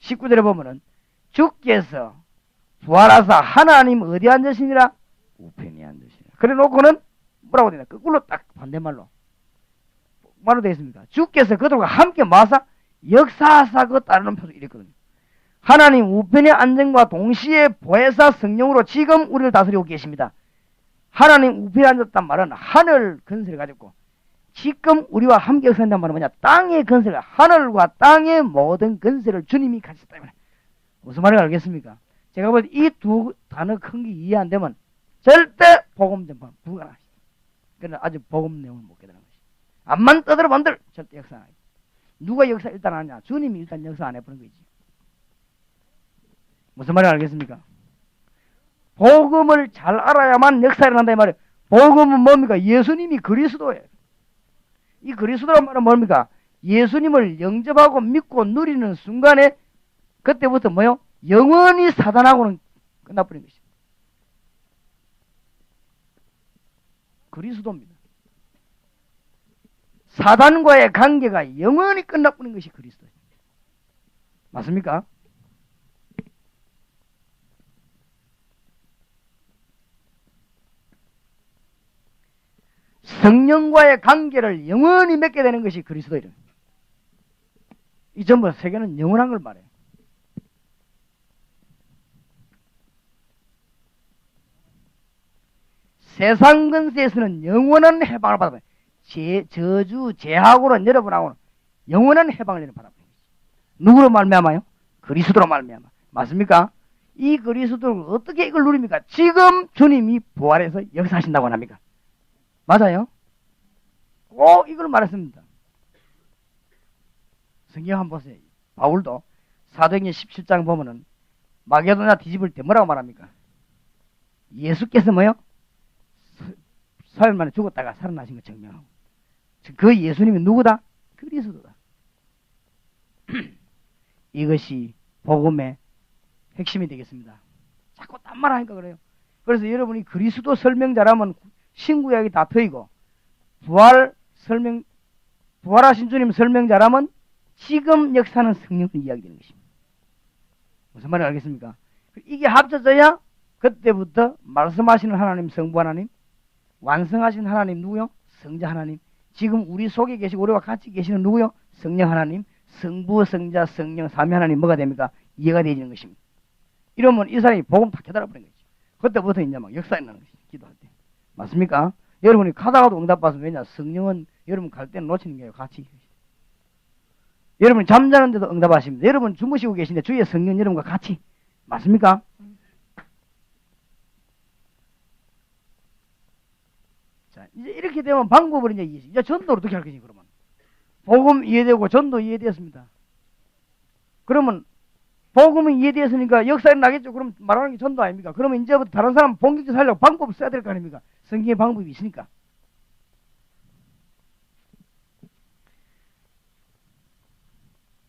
19절에 보면은 주께서 부활하사 하나님 어디 앉으시니라? 우편에 앉으시니라. 그래 놓고는 뭐라고 되냐? 거꾸로 딱 반대말로 뭐로 되어 있습니까? 주께서 그들과 함께 마사 역사하사 그 따르는 표도 이랬거든요. 하나님 우편의 안전과 동시에 보혜사 성령으로 지금 우리를 다스리고 계십니다. 하나님 우편에 앉았단 말은 하늘 건설을 가졌고 지금 우리와 함께 역사한다는 말은 뭐냐? 땅의 건설, 하늘과 땅의 모든 건설을 주님이 가졌다. 무슨 말인지 알겠습니까? 제가 볼 때 이 두 단어 큰 게 이해 안 되면 절대 복음 전파 불가능하시다. 그러나 아직 복음 내용을 못 깨달은 것이. 암만 떠들어 본들 절대 역사 안 하죠. 누가 역사 일단 하냐? 주님이 일단 역사 안 해보는 거지. 무슨 말인지 알겠습니까? 복음을 잘 알아야만 역사를 한다 이 말이에요. 복음은 뭡니까? 예수님이 그리스도예요. 이 그리스도란 말은 뭡니까? 예수님을 영접하고 믿고 누리는 순간에 그때부터 뭐요? 영원히 사단하고는 끝나버린 것입니다. 그리스도입니다. 사단과의 관계가 영원히 끝나버린 것이 그리스도예요. 맞습니까? 성령과의 관계를 영원히 맺게 되는 것이 그리스도예요. 이 전부 세계는 영원한 걸 말해요. 세상 근세에서는 영원한 해방을 받아봐요. 저주, 제하고는 여러분하고는 영원한 해방을 받아봐요. 누구로 말미암아요? 그리스도로 말미암아. 맞습니까? 이 그리스도를 어떻게 이걸 누립니까? 지금 주님이 부활해서 역사하신다고 합니까? 맞아요? 꼭 이걸 말했습니다. 성경 한번 보세요. 바울도 사도행전 17장 보면은 마게도냐 뒤집을 때 뭐라고 말합니까? 예수께서 뭐요? 사흘 만에 죽었다가 살아나신 거 증명하고. 그 예수님이 누구다? 그리스도다. 이것이 복음의 핵심이 되겠습니다. 자꾸 딴 말 하니까 그래요. 그래서 여러분이 그리스도 설명자라면 신구약이 다 트이고 부활하신 주님 설명자라면 지금 역사는 성령을 이야기되는 것입니다. 무슨 말인지 알겠습니까? 이게 합쳐져야 그때부터 말씀하시는 하나님 성부 하나님, 완성하신 하나님 누구요? 성자 하나님. 지금 우리 속에 계시고 우리와 같이 계시는 누구요? 성령 하나님, 성부, 성자, 성령, 삼위 하나님 뭐가 됩니까? 이해가 되는 것입니다. 이러면 이 사람이 복음 다 깨달아 버린 거지. 그때부터 이제 막 역사 있는 것이 기도할 때. 맞습니까? 여러분이 가다가도 응답받으면 왜냐? 성령은 여러분 갈 때는 놓치는 거예요. 같이. 여러분이 잠자는데도 응답하십니다. 여러분 주무시고 계신데 주의 성령 여러분과 같이. 맞습니까? 자, 이제 이렇게 되면 방법을 이제 전도를 어떻게 할 것이니, 그러면? 복음 이해되고 전도 이해되었습니다. 그러면 복음이 이해되었으니까 역사에 나겠죠. 그럼 말하는 게 전도 아닙니까? 그러면 이제부터 다른 사람 본격적으로 살려고 방법을 써야 될 거 아닙니까? 성경의 방법이 있으니까.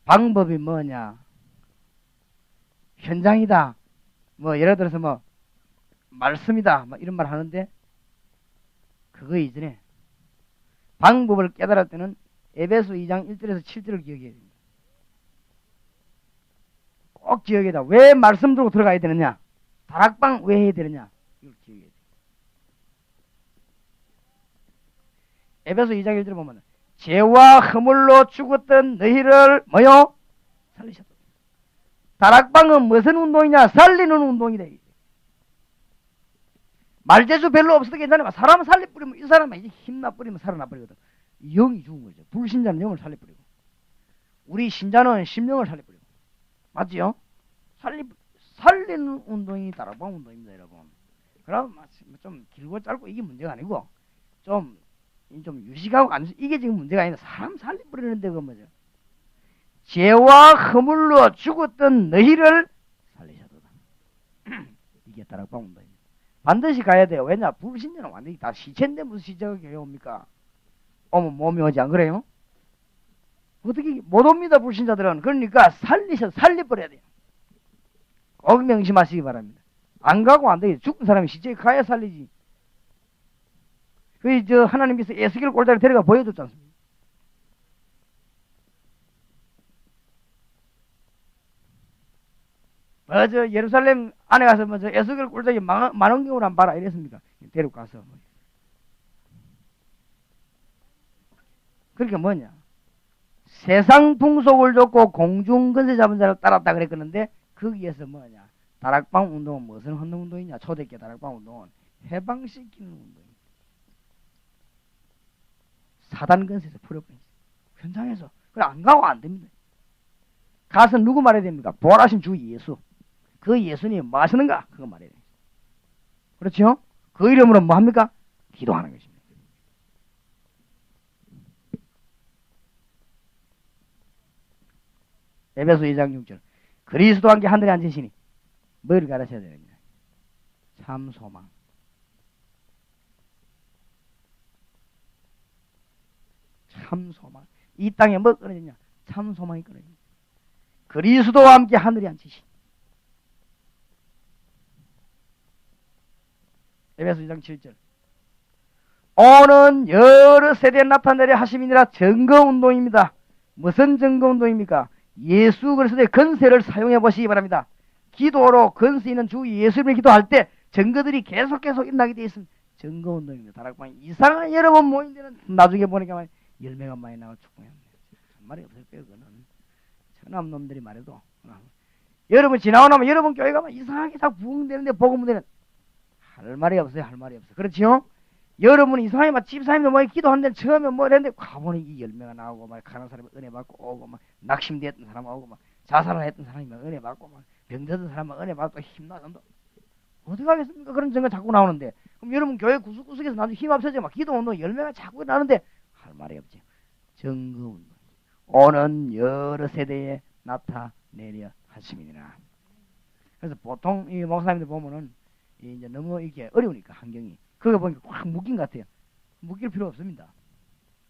방법이 뭐냐? 현장이다. 뭐 예를 들어서 뭐 말씀이다. 뭐 이런 말 하는데 그거 이전에 방법을 깨달을 때는 에베소 2장 1절에서 7절을 기억해야 됩니다. 꼭 기억해야 돼. 왜 말씀 들고 들어가야 되느냐? 다락방 왜 해야 되느냐? 이걸 기억해야 돼. 에베소 2장 1절에 보면 죄와 허물로 죽었던 너희를 뭐요? 살리셨다. 다락방은 무슨 운동이냐? 살리는 운동이다. 말재주 별로 없어도 괜찮아. 사람 살려버리면 이 사람은 이제 힘나버리면 살아나버리거든. 영이 죽은 거죠. 불신자는 영을 살려버리고. 우리 신자는 심령을 살려버리고. 맞지요? 살리는 운동이 다락방 운동입니다, 여러분. 그럼 좀 길고 짧고 이게 문제가 아니고, 좀 유식하고 이게 지금 문제가 아니라 사람 살려버리는 데가 뭐죠? 죄와 허물로 죽었던 너희를 살리셔도다. 이게 다락방 운동입니다. 반드시 가야 돼요. 왜냐? 불신자는 완전히 다 시체인데 무슨 시체가 교회 옵니까? 오면 몸이 오지 안 그래요? 어떻게 못 옵니다, 불신자들은. 그러니까 살려버려야 돼요. 꼭 명심하시기 바랍니다. 안 가고 안 되겠지. 죽은 사람이 시체에 가야 살리지. 하나님께서 에스겔 골짜기 데려가 보여줬지 않습니까? 예루살렘 안에 가서 에스겔 골짜기 많은 경우를 안 봐라 이랬습니까? 데려가서. 그러니까 뭐냐? 세상 풍속을 줬고 공중 근세 잡은 자를 따랐다 그랬었는데 거기에서 뭐냐? 다락방 운동은 무슨 운동이냐? 초대교 다락방 운동은 해방시키는 운동입니다. 사단 근세에서 풀어버리죠. 현장에서. 그래 안 가고 안 됩니다. 가서 누구 말해야 됩니까? 부활하신 주 예수. 그 예수님 뭐 하시는가? 그거 말해야 됩니다. 그렇죠? 그 이름으로 뭐 합니까? 기도하는 것입니다. 에베소 2장 6절. 그리스도와 함께 하늘에 앉으시니 뭐를 가르쳐야 됩니다. 참 소망. 참 소망. 이 땅에 뭐 끊어지냐? 참 소망이 끊어집니다. 그리스도와 함께 하늘에 앉으시니. 에베소 2장 7절. 오는 여러 세대에 나타내려 하심이니라. 증거운동입니다. 무슨 증거운동입니까? 예수 그리스도의 건세를 사용해 보시기 바랍니다. 기도로 건세 있는 주 예수님을 기도할 때 증거들이 계속 일어나게 되어 있습니다. 증거운동입니다. 다락방 이상한 여러분 모인 데는 나중에 보니까 열매가 많이 나와 축복합니다. 말이 없을 거예요. 그거는 천암 놈들이 말해도 여러분 지나고 나면 여러분 교회 가면 이상하게 다 부흥되는데 복음되는 할 말이 없어요. 할 말이 없어. 그렇지요? 여러분이 이상하게 막 집사님도 뭐 기도하는데 처음에 뭐 이랬는데 가보니 이 열매가 나오고 막 가는 사람이 은혜 받고 오고 막 낙심되었던 사람 오고 막 자살을 했던 사람이 막 은혜 받고 막 병들던 사람은 은혜 받고 힘나던데 어떻게 하겠습니까? 그런 증거 자꾸 나오는데 그럼 여러분 교회 구석구석에서 나중에 힘 앞서져 막 기도 운동 열매가 자꾸 나는데 할 말이 없죠. 증거 운동. 오는 여러 세대에 나타내려 하심이니라. 그래서 보통 이 목사님들 보면은 이제 너무 이게 어려우니까 환경이 그거 보니까 확 묶인 것 같아요. 묶일 필요 없습니다.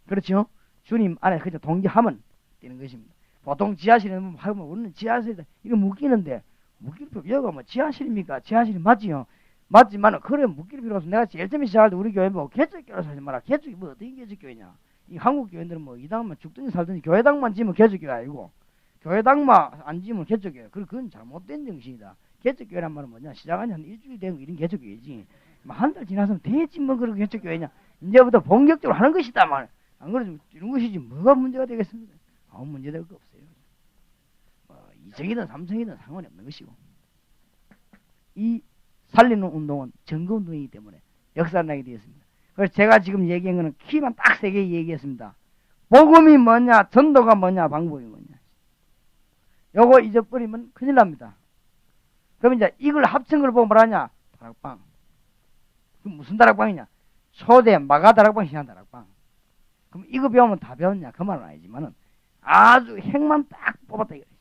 그렇죠? 주님 안에 그저 동기하면 되는 것입니다. 보통 지하실에는 하면 우리는 지하실에 이거 묶이는데 묶일 필요 여기가 뭐 지하실입니까? 지하실이 맞지요. 맞지만 그래 묶일 필요 없어. 내가 제일 처음에 시작할 때 우리 교회 뭐 개척교회라서 하지 마라. 개척이 뭐 어떻게 개척교회냐? 이 한국 교회들은 뭐 이당만 죽든지 살든지 교회당만 지면 개척교회 아니고 교회당만 안 지면 개척교회. 그건 잘못된 정신이다. 개척교회란 말은 뭐냐? 시작한 한 일주일 되고 이런 개척교회지. 한 달 지나서면 되지 뭐 그런 개척교회냐? 이제부터 본격적으로 하는 것이다 말. 안 그러면 이런 것이지 뭐가 문제가 되겠습니까? 아무 문제 될 거 없어요. 2층이든 3층이든 상관이 없는 것이고 이 살리는 운동은 증거운동이기 때문에 역사를 나게 되었습니다. 그래서 제가 지금 얘기한 거는 키만 딱 3개 얘기했습니다. 복음이 뭐냐, 전도가 뭐냐, 방법이 뭐냐. 요거 잊어버리면 큰일 납니다. 그럼 이제 이걸 합친 걸 보고 뭐라냐? 다락방. 그럼 무슨 다락방이냐? 초대 마가 다락방, 신앙 다락방. 그럼 이거 배우면 다 배웠냐? 그 말은 아니지만은 아주 핵만 딱 뽑았다 이거지.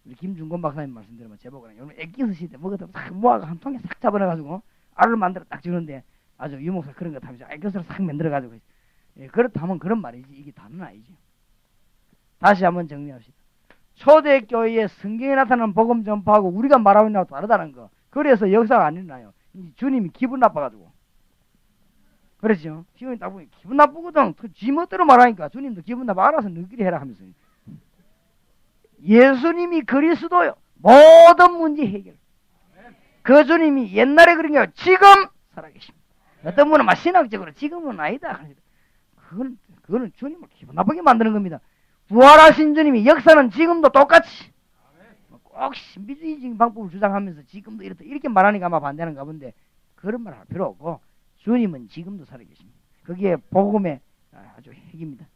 우리 김중건 박사님 말씀드리면 제보거든요. 여러분 액기스 시대 먹었다 싹 모아가 한 통에 싹 잡아내가지고 알을 만들어 딱 주는데 아주 유목사 그런 거 하면서 액기스를 싹 만들어가지고 그렇다면 그런 말이지 이게 다는 아니지. 다시 한번 정리합시다. 초대교회에 성경에 나타나는 복음 전파하고 우리가 말하고 있는 거 다르다는 거. 그래서 역사가 안 일어나요. 주님이 기분 나빠가지고. 그렇죠? 기분이 나쁘고 기분 나쁘거든. 그 지멋대로 말하니까 주님도 기분 나빠 알아서 너희끼리 해라 하면서. 예수님이 그리스도요. 모든 문제 해결. 그 주님이 옛날에 그런 게 지금 살아계십니다. 어떤 분은 막 신학적으로 지금은 아니다. 그거는 주님을 기분 나쁘게 만드는 겁니다. 부활하신 주님이 역사는 지금도 똑같이 꼭 신비주의적인 방법을 주장하면서 지금도 이렇게 말하니까 아마 반대하는가 본데 그런 말 할 필요 없고 주님은 지금도 살아계십니다. 그게 복음의 아주 핵입니다.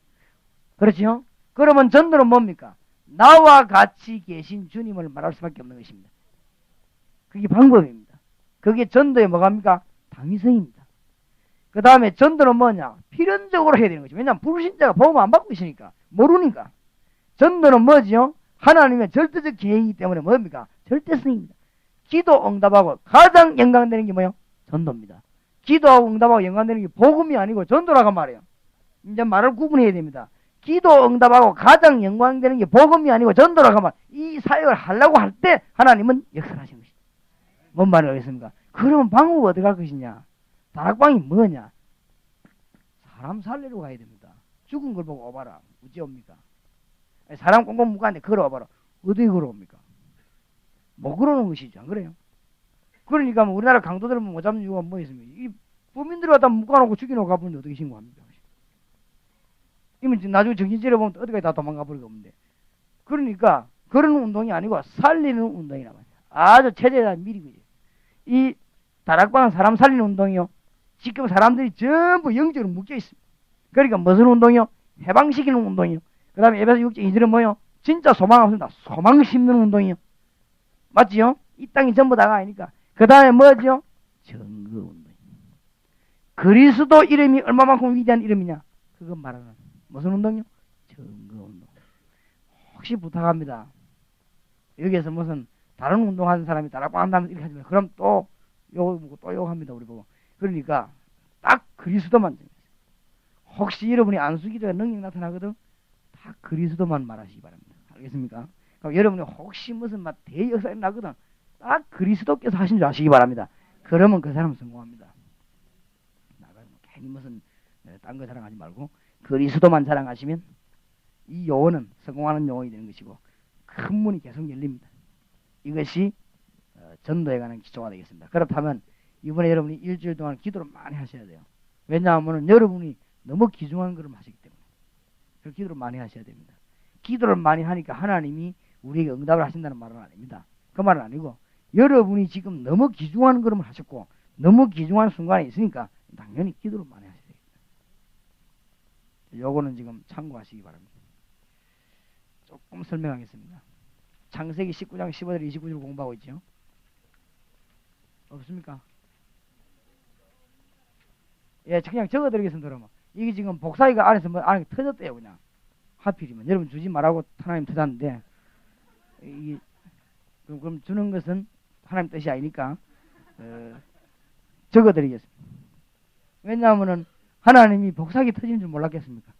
그렇죠? 그러면 전도는 뭡니까? 나와 같이 계신 주님을 말할 수밖에 없는 것입니다. 그게 방법입니다. 그게 전도의 뭐갑니까? 당위성입니다. 그 다음에 전도는 뭐냐? 필연적으로 해야 되는 거죠. 왜냐하면 불신자가 복음 안 받고 있으니까, 모르니까. 전도는 뭐지요? 하나님의 절대적 계획이기 때문에 뭡니까? 절대성입니다. 기도 응답하고 가장 연관되는 게 뭐예요? 전도입니다. 기도하고 응답하고 연관되는 게 복음이 아니고 전도라고 말이에요. 이제 말을 구분해야 됩니다. 기도 응답하고 가장 연관되는 게 복음이 아니고 전도라고 하면 이 사역을 하려고 할 때 하나님은 역설하시는 것이죠. 뭔 말을 하겠습니까? 그러면 방법은 어떻게 할 것이냐? 다락방이 뭐냐? 사람 살리러 가야 됩니다. 죽은 걸 보고 오바라. 어찌 옵니까? 사람 꽁꽁 묶었는데 걸어와봐라. 어떻게 걸어옵니까? 못 걸어오는 것이죠. 안 그래요? 그러니까 뭐 우리나라 강도들은 못 잡는 이유가 뭐 있습니까? 이 부민들을 갖다 묶어놓고 죽여놓고 가버리는데 어떻게 신고합니까? 이면 나중에 정신 차려보면 어디까지 다 도망가 버리고 없는데. 그러니까 그런 운동이 아니고 살리는 운동이란 말이에요. 아주 체제에 미리 그죠. 이 다락방은 사람 살리는 운동이요. 지금 사람들이 전부 영적으로 묶여 있습니다. 그러니까 무슨 운동이요? 해방시키는 운동이요. 그 다음에 에베소 6장 2절은 뭐요? 진짜 소망 없습니다. 소망 심는 운동이요. 맞지요? 이 땅이 전부 다가 아니니까. 그 다음에 뭐죠? 증거 운동. 그리스도 이름이 얼마만큼 위대한 이름이냐? 그건 말하는 무슨 운동이요? 증거 운동. 혹시 부탁합니다. 여기에서 무슨 다른 운동하는 사람이 다락방 한다면 이렇게 하지만 그럼 또 욕하고 또 욕합니다. 우리 보고. 그러니까 딱 그리스도만 정해요. 혹시 여러분이 안수기도에 능력 나타나거든? 다 그리스도만 말하시기 바랍니다. 알겠습니까? 그럼 여러분이 혹시 무슨 막 대역사에 나거든? 딱 그리스도께서 하신 줄 아시기 바랍니다. 그러면 그 사람은 성공합니다. 나가면 괜히 무슨 딴 거 자랑하지 말고 그리스도만 자랑하시면 이 요원은 성공하는 요원이 되는 것이고 큰 문이 계속 열립니다. 이것이 전도에 관한 기초가 되겠습니다. 그렇다면 이번에 여러분이 일주일 동안 기도를 많이 하셔야 돼요. 왜냐하면 여러분이 너무 귀중한 것을 하시기 때문에 그 기도를 많이 하셔야 됩니다. 기도를 많이 하니까 하나님이 우리에게 응답을 하신다는 말은 아닙니다. 그 말은 아니고 여러분이 지금 너무 귀중한 걸음을 하셨고 너무 귀중한 순간에 있으니까 당연히 기도를 많이 하셔야 됩니다. 요거는 지금 참고하시기 바랍니다. 조금 설명하겠습니다. 창세기 19장 15절 29절 공부하고 있죠. 없습니까? 예, 그냥 적어드리겠습니다. 그러면 이게 지금 복사기가 안에서 뭐 안에 터졌대요. 그냥 하필이면 여러분 주지 말라고 하나님 터졌는데 이 그럼 주는 것은 하나님 뜻이 아니니까 적어드리겠습니다. 왜냐하면은 하나님이 복사기 터지는 줄 몰랐겠습니까?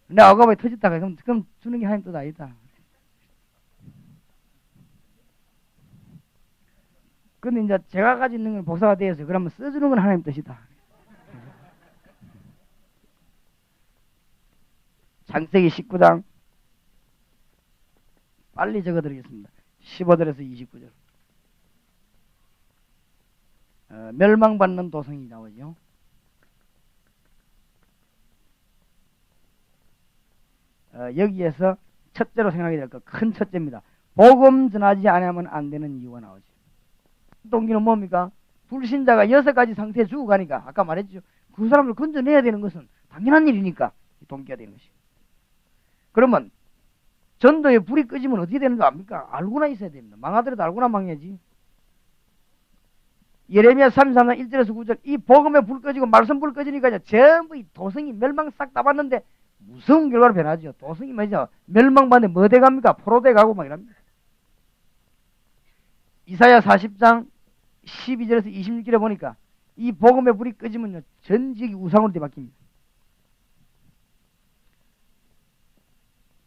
근데 아까봐 터졌다가 그럼 주는 게 하나님 뜻 아니다. 근데 이제 제가 가지고 있는 건 복사가 되어서 그러면 써주는 건 하나님 뜻이다. 창세기 19장 빨리 적어드리겠습니다. 15절에서 29절. 멸망받는 도성이 나오죠. 여기에서 첫째로 생각이 될 것 큰 첫째입니다. 복음 전하지 않으면 안 되는 이유가 나오죠. 동기는 뭡니까? 불신자가 6가지 상태에 죽어가니까 아까 말했죠. 그 사람을 건져내야 되는 것은 당연한 일이니까 동기가 되는 것이죠. 그러면 전도에 불이 꺼지면 어떻게 되는 거 압니까? 알고나 있어야 됩니다. 망하더라도 알고나 망해야지. 예레미야 33장 1절에서 9절 이 복음에 불 꺼지고 말씀 불 꺼지니까 전부 이 도성이 멸망 싹 다 봤는데 무서운 결과로 변하죠. 도성이 뭐죠? 멸망받는데 뭐 돼갑니까? 포로돼 가고 막 이랍니다. 이사야 40장 12절에서 26절에 보니까 이 복음의 불이 꺼지면 전 지역이 우상으로 뒤바뀝니다.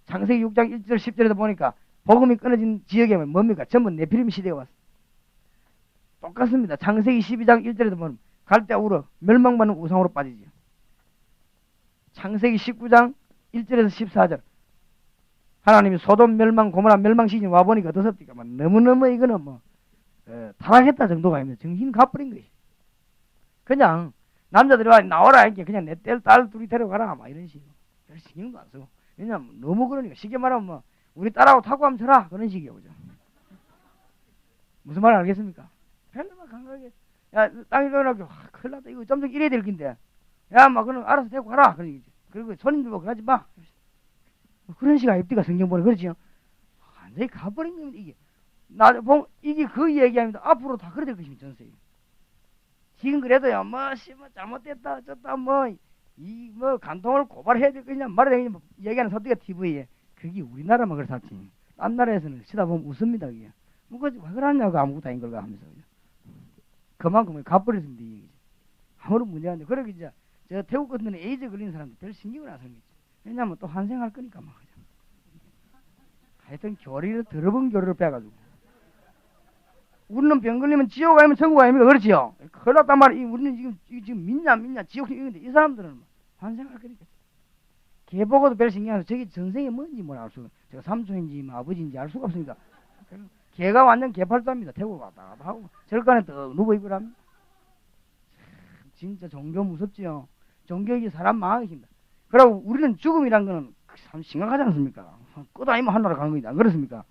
창세기 6장 1절 10절에도 보니까 복음이 끊어진 지역에 뭡니까? 전부 네피림 시대가 왔어요. 똑같습니다. 창세기 12장 1절에도 보면 갈대 우르 멸망받는 우상으로 빠지죠. 창세기 19장 1절에서 14절 하나님이 소돔 멸망 고모라 멸망 시즌 와보니까 어떻습니까? 너무너무 이거는 뭐 타락했다 정도가 아닙니다. 정신 가버린 것이. 그냥 남자들이 와 나와라 이렇게 그냥 내 딸 둘이 데려가라 막 이런 식으로 별 신경도 안 쓰고. 왜냐면 너무 그러니까 쉽게 말하면 뭐 우리 딸하고 타고 하면 쳐라 그런 식이에요. 그죠? 무슨 말 알겠습니까? 별로만 감각에 야 땅이 그러나 큰일 났다 이거 점점 이래야 될 긴데 야 막 그럼 알아서 데리고 가라 그런 얘기지. 그리고 손님들 보고 그러지 마. 그런 식의 입디가 성경 보내 그러지요. 완전히 가버린 겁니다. 이게 이게 그 얘기합니다. 앞으로 다 그래 될 것입니다. 전세에. 지금 그래도요, 뭐 잘못됐다 어쩌다 뭐 간통을 고발해야 될 거냐 말해야 되냐 얘기하는 사람들이 TV에 그게 우리나라만 그렇지. 딴 나라에서는 치다 보면 웃습니다. 그게 뭐 왜 그러냐고 아무것도 아닌 걸까 하면서 그만큼 가버렸습니다. 이 얘기죠. 아무런 문제가 안 돼. 그러게 이제 저 태국 같은 데는 에이즈 걸린 사람들 별 신경을 안 쓰는 거죠. 왜냐하면 또 환생할 거니까 막. 하여튼 교리를 더러운 교리를 빼가지고 우리는 병 걸리면 지옥 아니면 천국 아닙니까? 그렇지요? 큰일 났단 말이야. 우리는 지금 믿냐 지옥 이건데 이 사람들은 환생할 거니까 개 보고도 별 신경 안 써. 저기 전생이 뭔지 뭘 알 수가 제가 삼촌인지 뭐 아버지인지 알 수가 없으니까 개가 완전 개팔자입니다. 태국 왔다 갔다 하고 절간에 떡 누워있고 합니다. 진짜 종교 무섭지요. 종교가 사람 망하게 힘다. 그리고 우리는 죽음이란 거는 참 심각하지 않습니까? 끝 아니면 하늘나라 가는 거지 안 그렇습니까?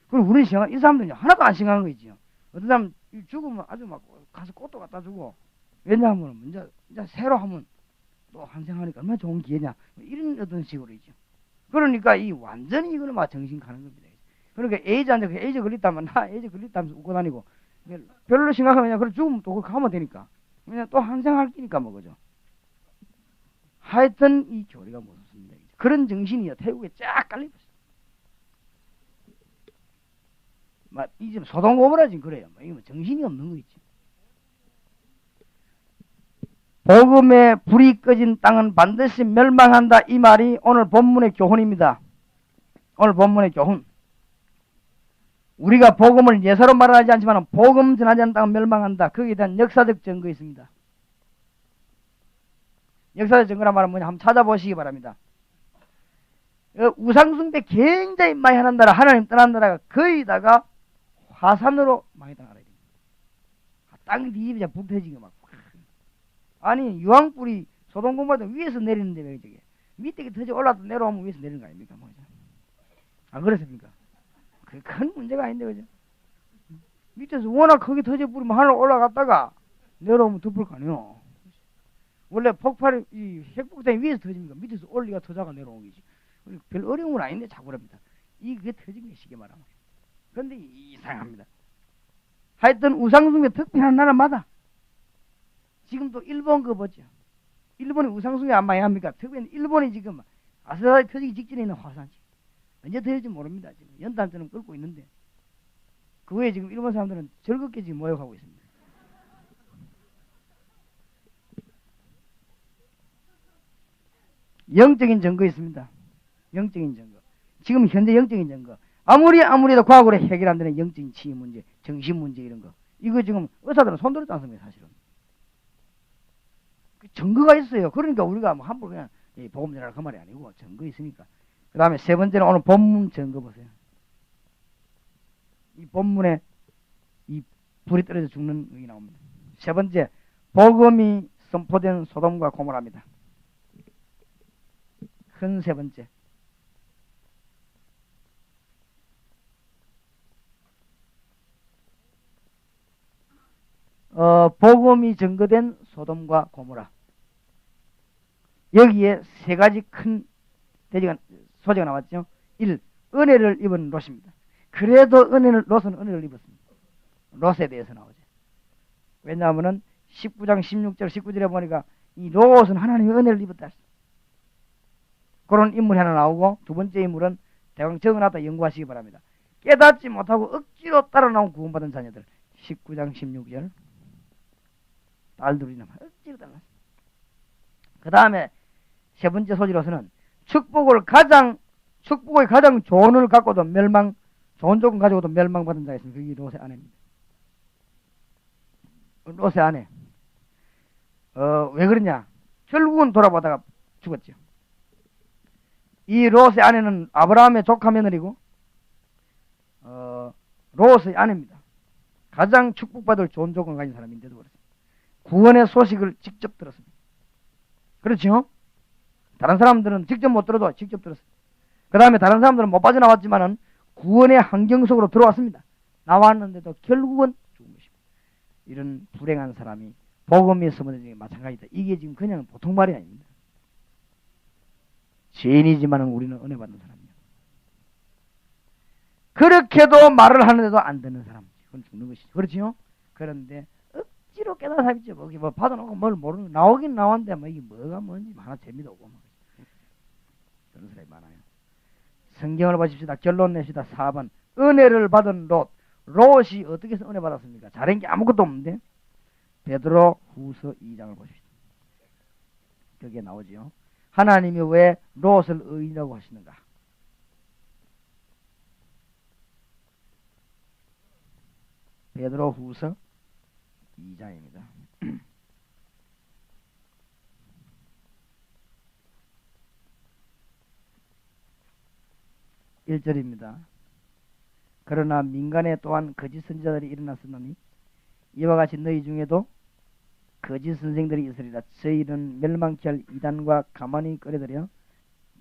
그리고 우리는 이 사람들은 하나도 안 심각한 거 있지요. 어떤 사람 죽으면 아주 막 가서 꽃도 갖다 주고 왜냐하면 이제 새로 하면 또 환생하니까 얼마나 좋은 기회냐 이런 어떤 식으로 있죠. 그러니까 이 완전히 이거는 막 정신 가는 겁니다. 그러니까 에이즈한테 에이즈 걸렸다면 나 에이즈 걸렸다면서 웃고 다니고 별로 심각하면 그냥 죽으면 또 그거 가면 되니까 그냥 또 환생할 끼니까 뭐 그죠. 하여튼 이 교리가 무섭습니다. 그런 정신이 태국에 쫙 깔려있어요. 이제 소동고모라 지금 그래요. 이거 정신이 없는 거 있지. 복음의 불이 꺼진 땅은 반드시 멸망한다. 이 말이 오늘 본문의 교훈입니다. 오늘 본문의 교훈. 우리가 복음을 예사로 말하지 않지만 복음 전하지 않는 땅은 멸망한다. 거기에 대한 역사적 증거 있습니다. 역사적 증거란 말은 뭐냐 한번 찾아보시기 바랍니다. 우상숭배 굉장히 많이 하는 나라, 하나님 떠난 나라가 거의다가 화산으로 많이 당하라. 땅이 뒤집어져 불태지게 막. 아니 유황불이 소돔고모라도 위에서 내리는데 왜 저게 밑에 터져 올라도 내려오면 위에서 내리는 거 아닙니까? 뭐죠? 안 그렇습니까? 그게 큰 문제가 아닌데 그죠? 밑에서 워낙 크게 터져 버리면 하늘 올라갔다가 내려오면 덮을 거 아니에요. 원래 폭발이 이 핵폭탄이 위에서 터집니까? 밑에서 올리가 터져가 내려오는 거지. 별 어려움은 아닌데 자꾸 그럽니다. 이게 터진 게 쉽게 말하면. 그런데 이상합니다. 하여튼 우상숭배 특별한 나라마다 지금도 일본 거 보죠. 일본이 우상숭배 안 많이 합니까? 특별히 일본이 지금 아스라이 터지기 직전에 있는 화산지. 언제 터질지 모릅니다. 지금 연탄처럼 끓고 있는데 그 외에 지금 일본 사람들은 즐겁게 지금 모욕하고 있습니다. 영적인 증거 있습니다. 영적인 증거. 지금 현재 영적인 증거. 아무리도 과학으로 해결 안 되는 영적인 치유 문제, 정신 문제 이런 거. 이거 지금 의사들은 손들었지 않습니까, 사실은. 증거가 있어요. 그러니까 우리가 뭐 함부로 그냥 복음 전하라 그 말이 아니고 증거 있으니까. 그 다음에 세 번째는 오늘 본문 증거 보세요. 이 본문에 이 불이 떨어져 죽는 의이 나옵니다. 세 번째, 복음이 선포된 소돔과 고모라입니다. 큰 세 번째. 복음이 증거된 소돔과 고모라. 여기에 세 가지 큰 소재가 나왔죠. 1. 은혜를 입은 롯입니다. 그래도 롯은 은혜를 입었습니다. 롯에 대해서 나오죠. 왜냐하면 19장 16절 19절에 보니까 이 롯은 하나님의 은혜를 입었다. 그런 인물이 하나 나오고 두 번째 인물은 대강 적어놨다 연구하시기 바랍니다. 깨닫지 못하고 억지로 따라 나온 구원받은 자녀들 19장 16절 딸들이 억지로 따라. 그 다음에 세 번째 소지로서는 축복의 가장 좋은 을 갖고도 좋은 조건 가지고도 멸망받은 자가 있습니다. 그게 롯의 아내입니다. 롯의 아내. 왜 그러냐? 결국은 돌아보다가 죽었죠. 이 롯의 아내는 아브라함의 조카 며느리고 롯의 아내입니다. 가장 축복받을 좋은 조건 가진 사람인데도 그렇습니다. 구원의 소식을 직접 들었습니다. 그렇죠? 다른 사람들은 직접 못 들어도 직접 들었습니다. 그 다음에 다른 사람들은 못 빠져나왔지만은 구원의 환경 속으로 들어왔습니다. 나왔는데도 결국은 죽은 것입니다. 이런 불행한 사람이 복음이 선포된 중에 마찬가지다. 이게 지금 그냥 보통 말이 아닙니다. 죄인이지만 우리는 은혜 받는 사람이에요. 그렇게도 말을 하는데도 안 듣는 사람, 그건 죽는 것이죠. 그렇지요? 그런데 억지로 깨달아 살죠. 뭐 받아놓고 뭘 모르는, 나오긴 나왔는데 뭐 이게 뭐가 뭔지 하나 재미도 없고 그런 사람이 많아요. 성경을 보십시다. 결론 냅시다. 4번. 은혜를 받은 롯이 어떻게 해서 은혜 받았습니까? 잘한 게 아무것도 없는데. 베드로 후서 2장을 보십시다. 거기에 나오지요. 하나님이 왜 롯을 의인이라고 하시는가? 베드로 후서 2장입니다. 1절입니다. 그러나 민간에 또한 거짓 선지자들이 일어났으니 이와 같이 너희 중에도 거짓 선생들이 있으리라. 저희는 멸망케 할 이단과 가만히 끌어들여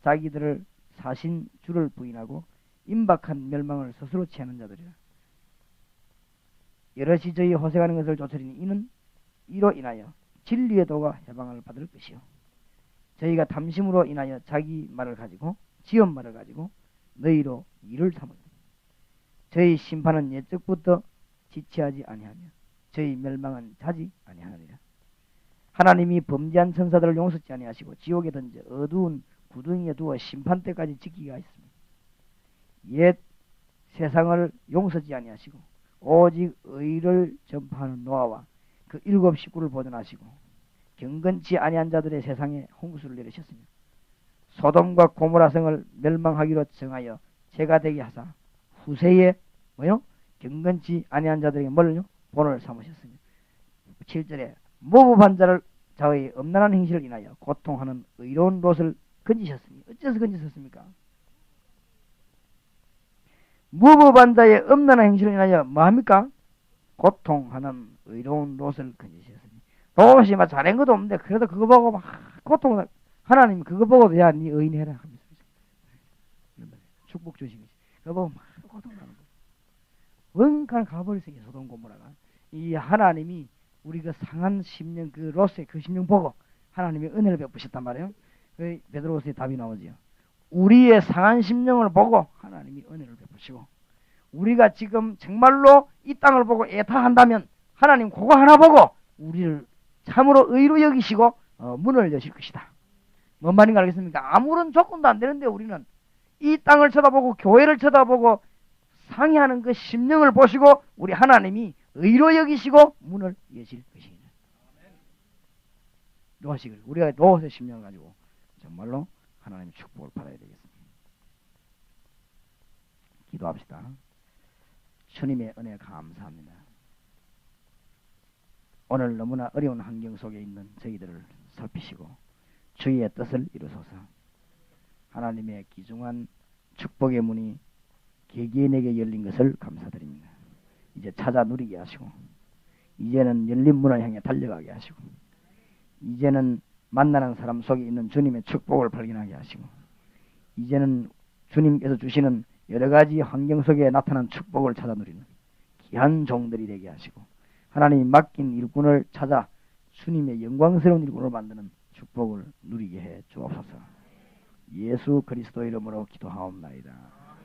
자기들을 사신 주를 부인하고 임박한 멸망을 스스로 취하는 자들이라. 여럿이 저희 호생하는 것을 쫓으리니 이는 이로 인하여 진리의 도가 해방을 받을 것이요, 저희가 탐심으로 인하여 자기 말을 가지고 지은 말을 가지고 너희로 일을 삼으니 저희 심판은 옛적부터 지체하지 아니하며 저희 멸망은 자지 아니하느니라. 하나님이 범죄한 천사들을 용서치 아니하시고 지옥에 던져 어두운 구덩이에 두어 심판 때까지 지키게 하였습니다. 옛 세상을 용서치 아니하시고 오직 의를 전파하는 노아와 그 7 식구를 보존하시고 경건치 아니한 자들의 세상에 홍수를 내리셨으며 소돔과 고모라 성을 멸망하기로 정하여 죄가 되게 하사 후세에 경건치 아니한 자들에게 뭘요? 본을 삼으셨으며 7절에 모범한 자를 자의 엄난한 행실을 인하여 고통하는 의로운 롯을 건지셨으니, 어째서 건지셨습니까? 무법한 자의 엄난한 행실을 인하여 뭐합니까? 고통하는 의로운 롯을 건지셨으니, 롯이 막 잘한 것도 없는데 그래도 그거 보고 막 고통을, 하나님이 그거 보고도 야 니 의인 해라 하면서 축복 주신 것이, 그거 보고 막 고통나는 거예요. 원간 가버렸어요. 소돔 고모라가. 이 하나님이 우리 그 상한 심령, 그 롯의 그 심령 보고 하나님이 은혜를 베푸셨단 말이에요. 그 베드로서의 답이 나오지요. 우리의 상한 심령을 보고 하나님이 은혜를 베푸시고, 우리가 지금 정말로 이 땅을 보고 애타한다면 하나님 그거 하나 보고 우리를 참으로 의로 여기시고 문을 여실 것이다. 뭔 말인가 알겠습니까? 아무런 조건도 안 되는데 우리는 이 땅을 쳐다보고 교회를 쳐다보고 상의하는 그 심령을 보시고 우리 하나님이 의로 여기시고 문을 여실 것입니다. 롯이, 우리가 롯의 심령을 가지고 정말로 하나님의 축복을 받아야 되겠습니다. 기도합시다. 주님의 은혜 감사합니다. 오늘 너무나 어려운 환경 속에 있는 저희들을 살피시고 주의 뜻을 이루소서. 하나님의 귀중한 축복의 문이 개개인에게 열린 것을 감사드립니다. 이제 찾아 누리게 하시고, 이제는 열린 문을 향해 달려가게 하시고, 이제는 만나는 사람 속에 있는 주님의 축복을 발견하게 하시고, 이제는 주님께서 주시는 여러 가지 환경 속에 나타난 축복을 찾아 누리는 귀한 종들이 되게 하시고, 하나님이 맡긴 일꾼을 찾아 주님의 영광스러운 일꾼을 만드는 축복을 누리게 해 주옵소서. 예수 그리스도 이름으로 기도하옵나이다.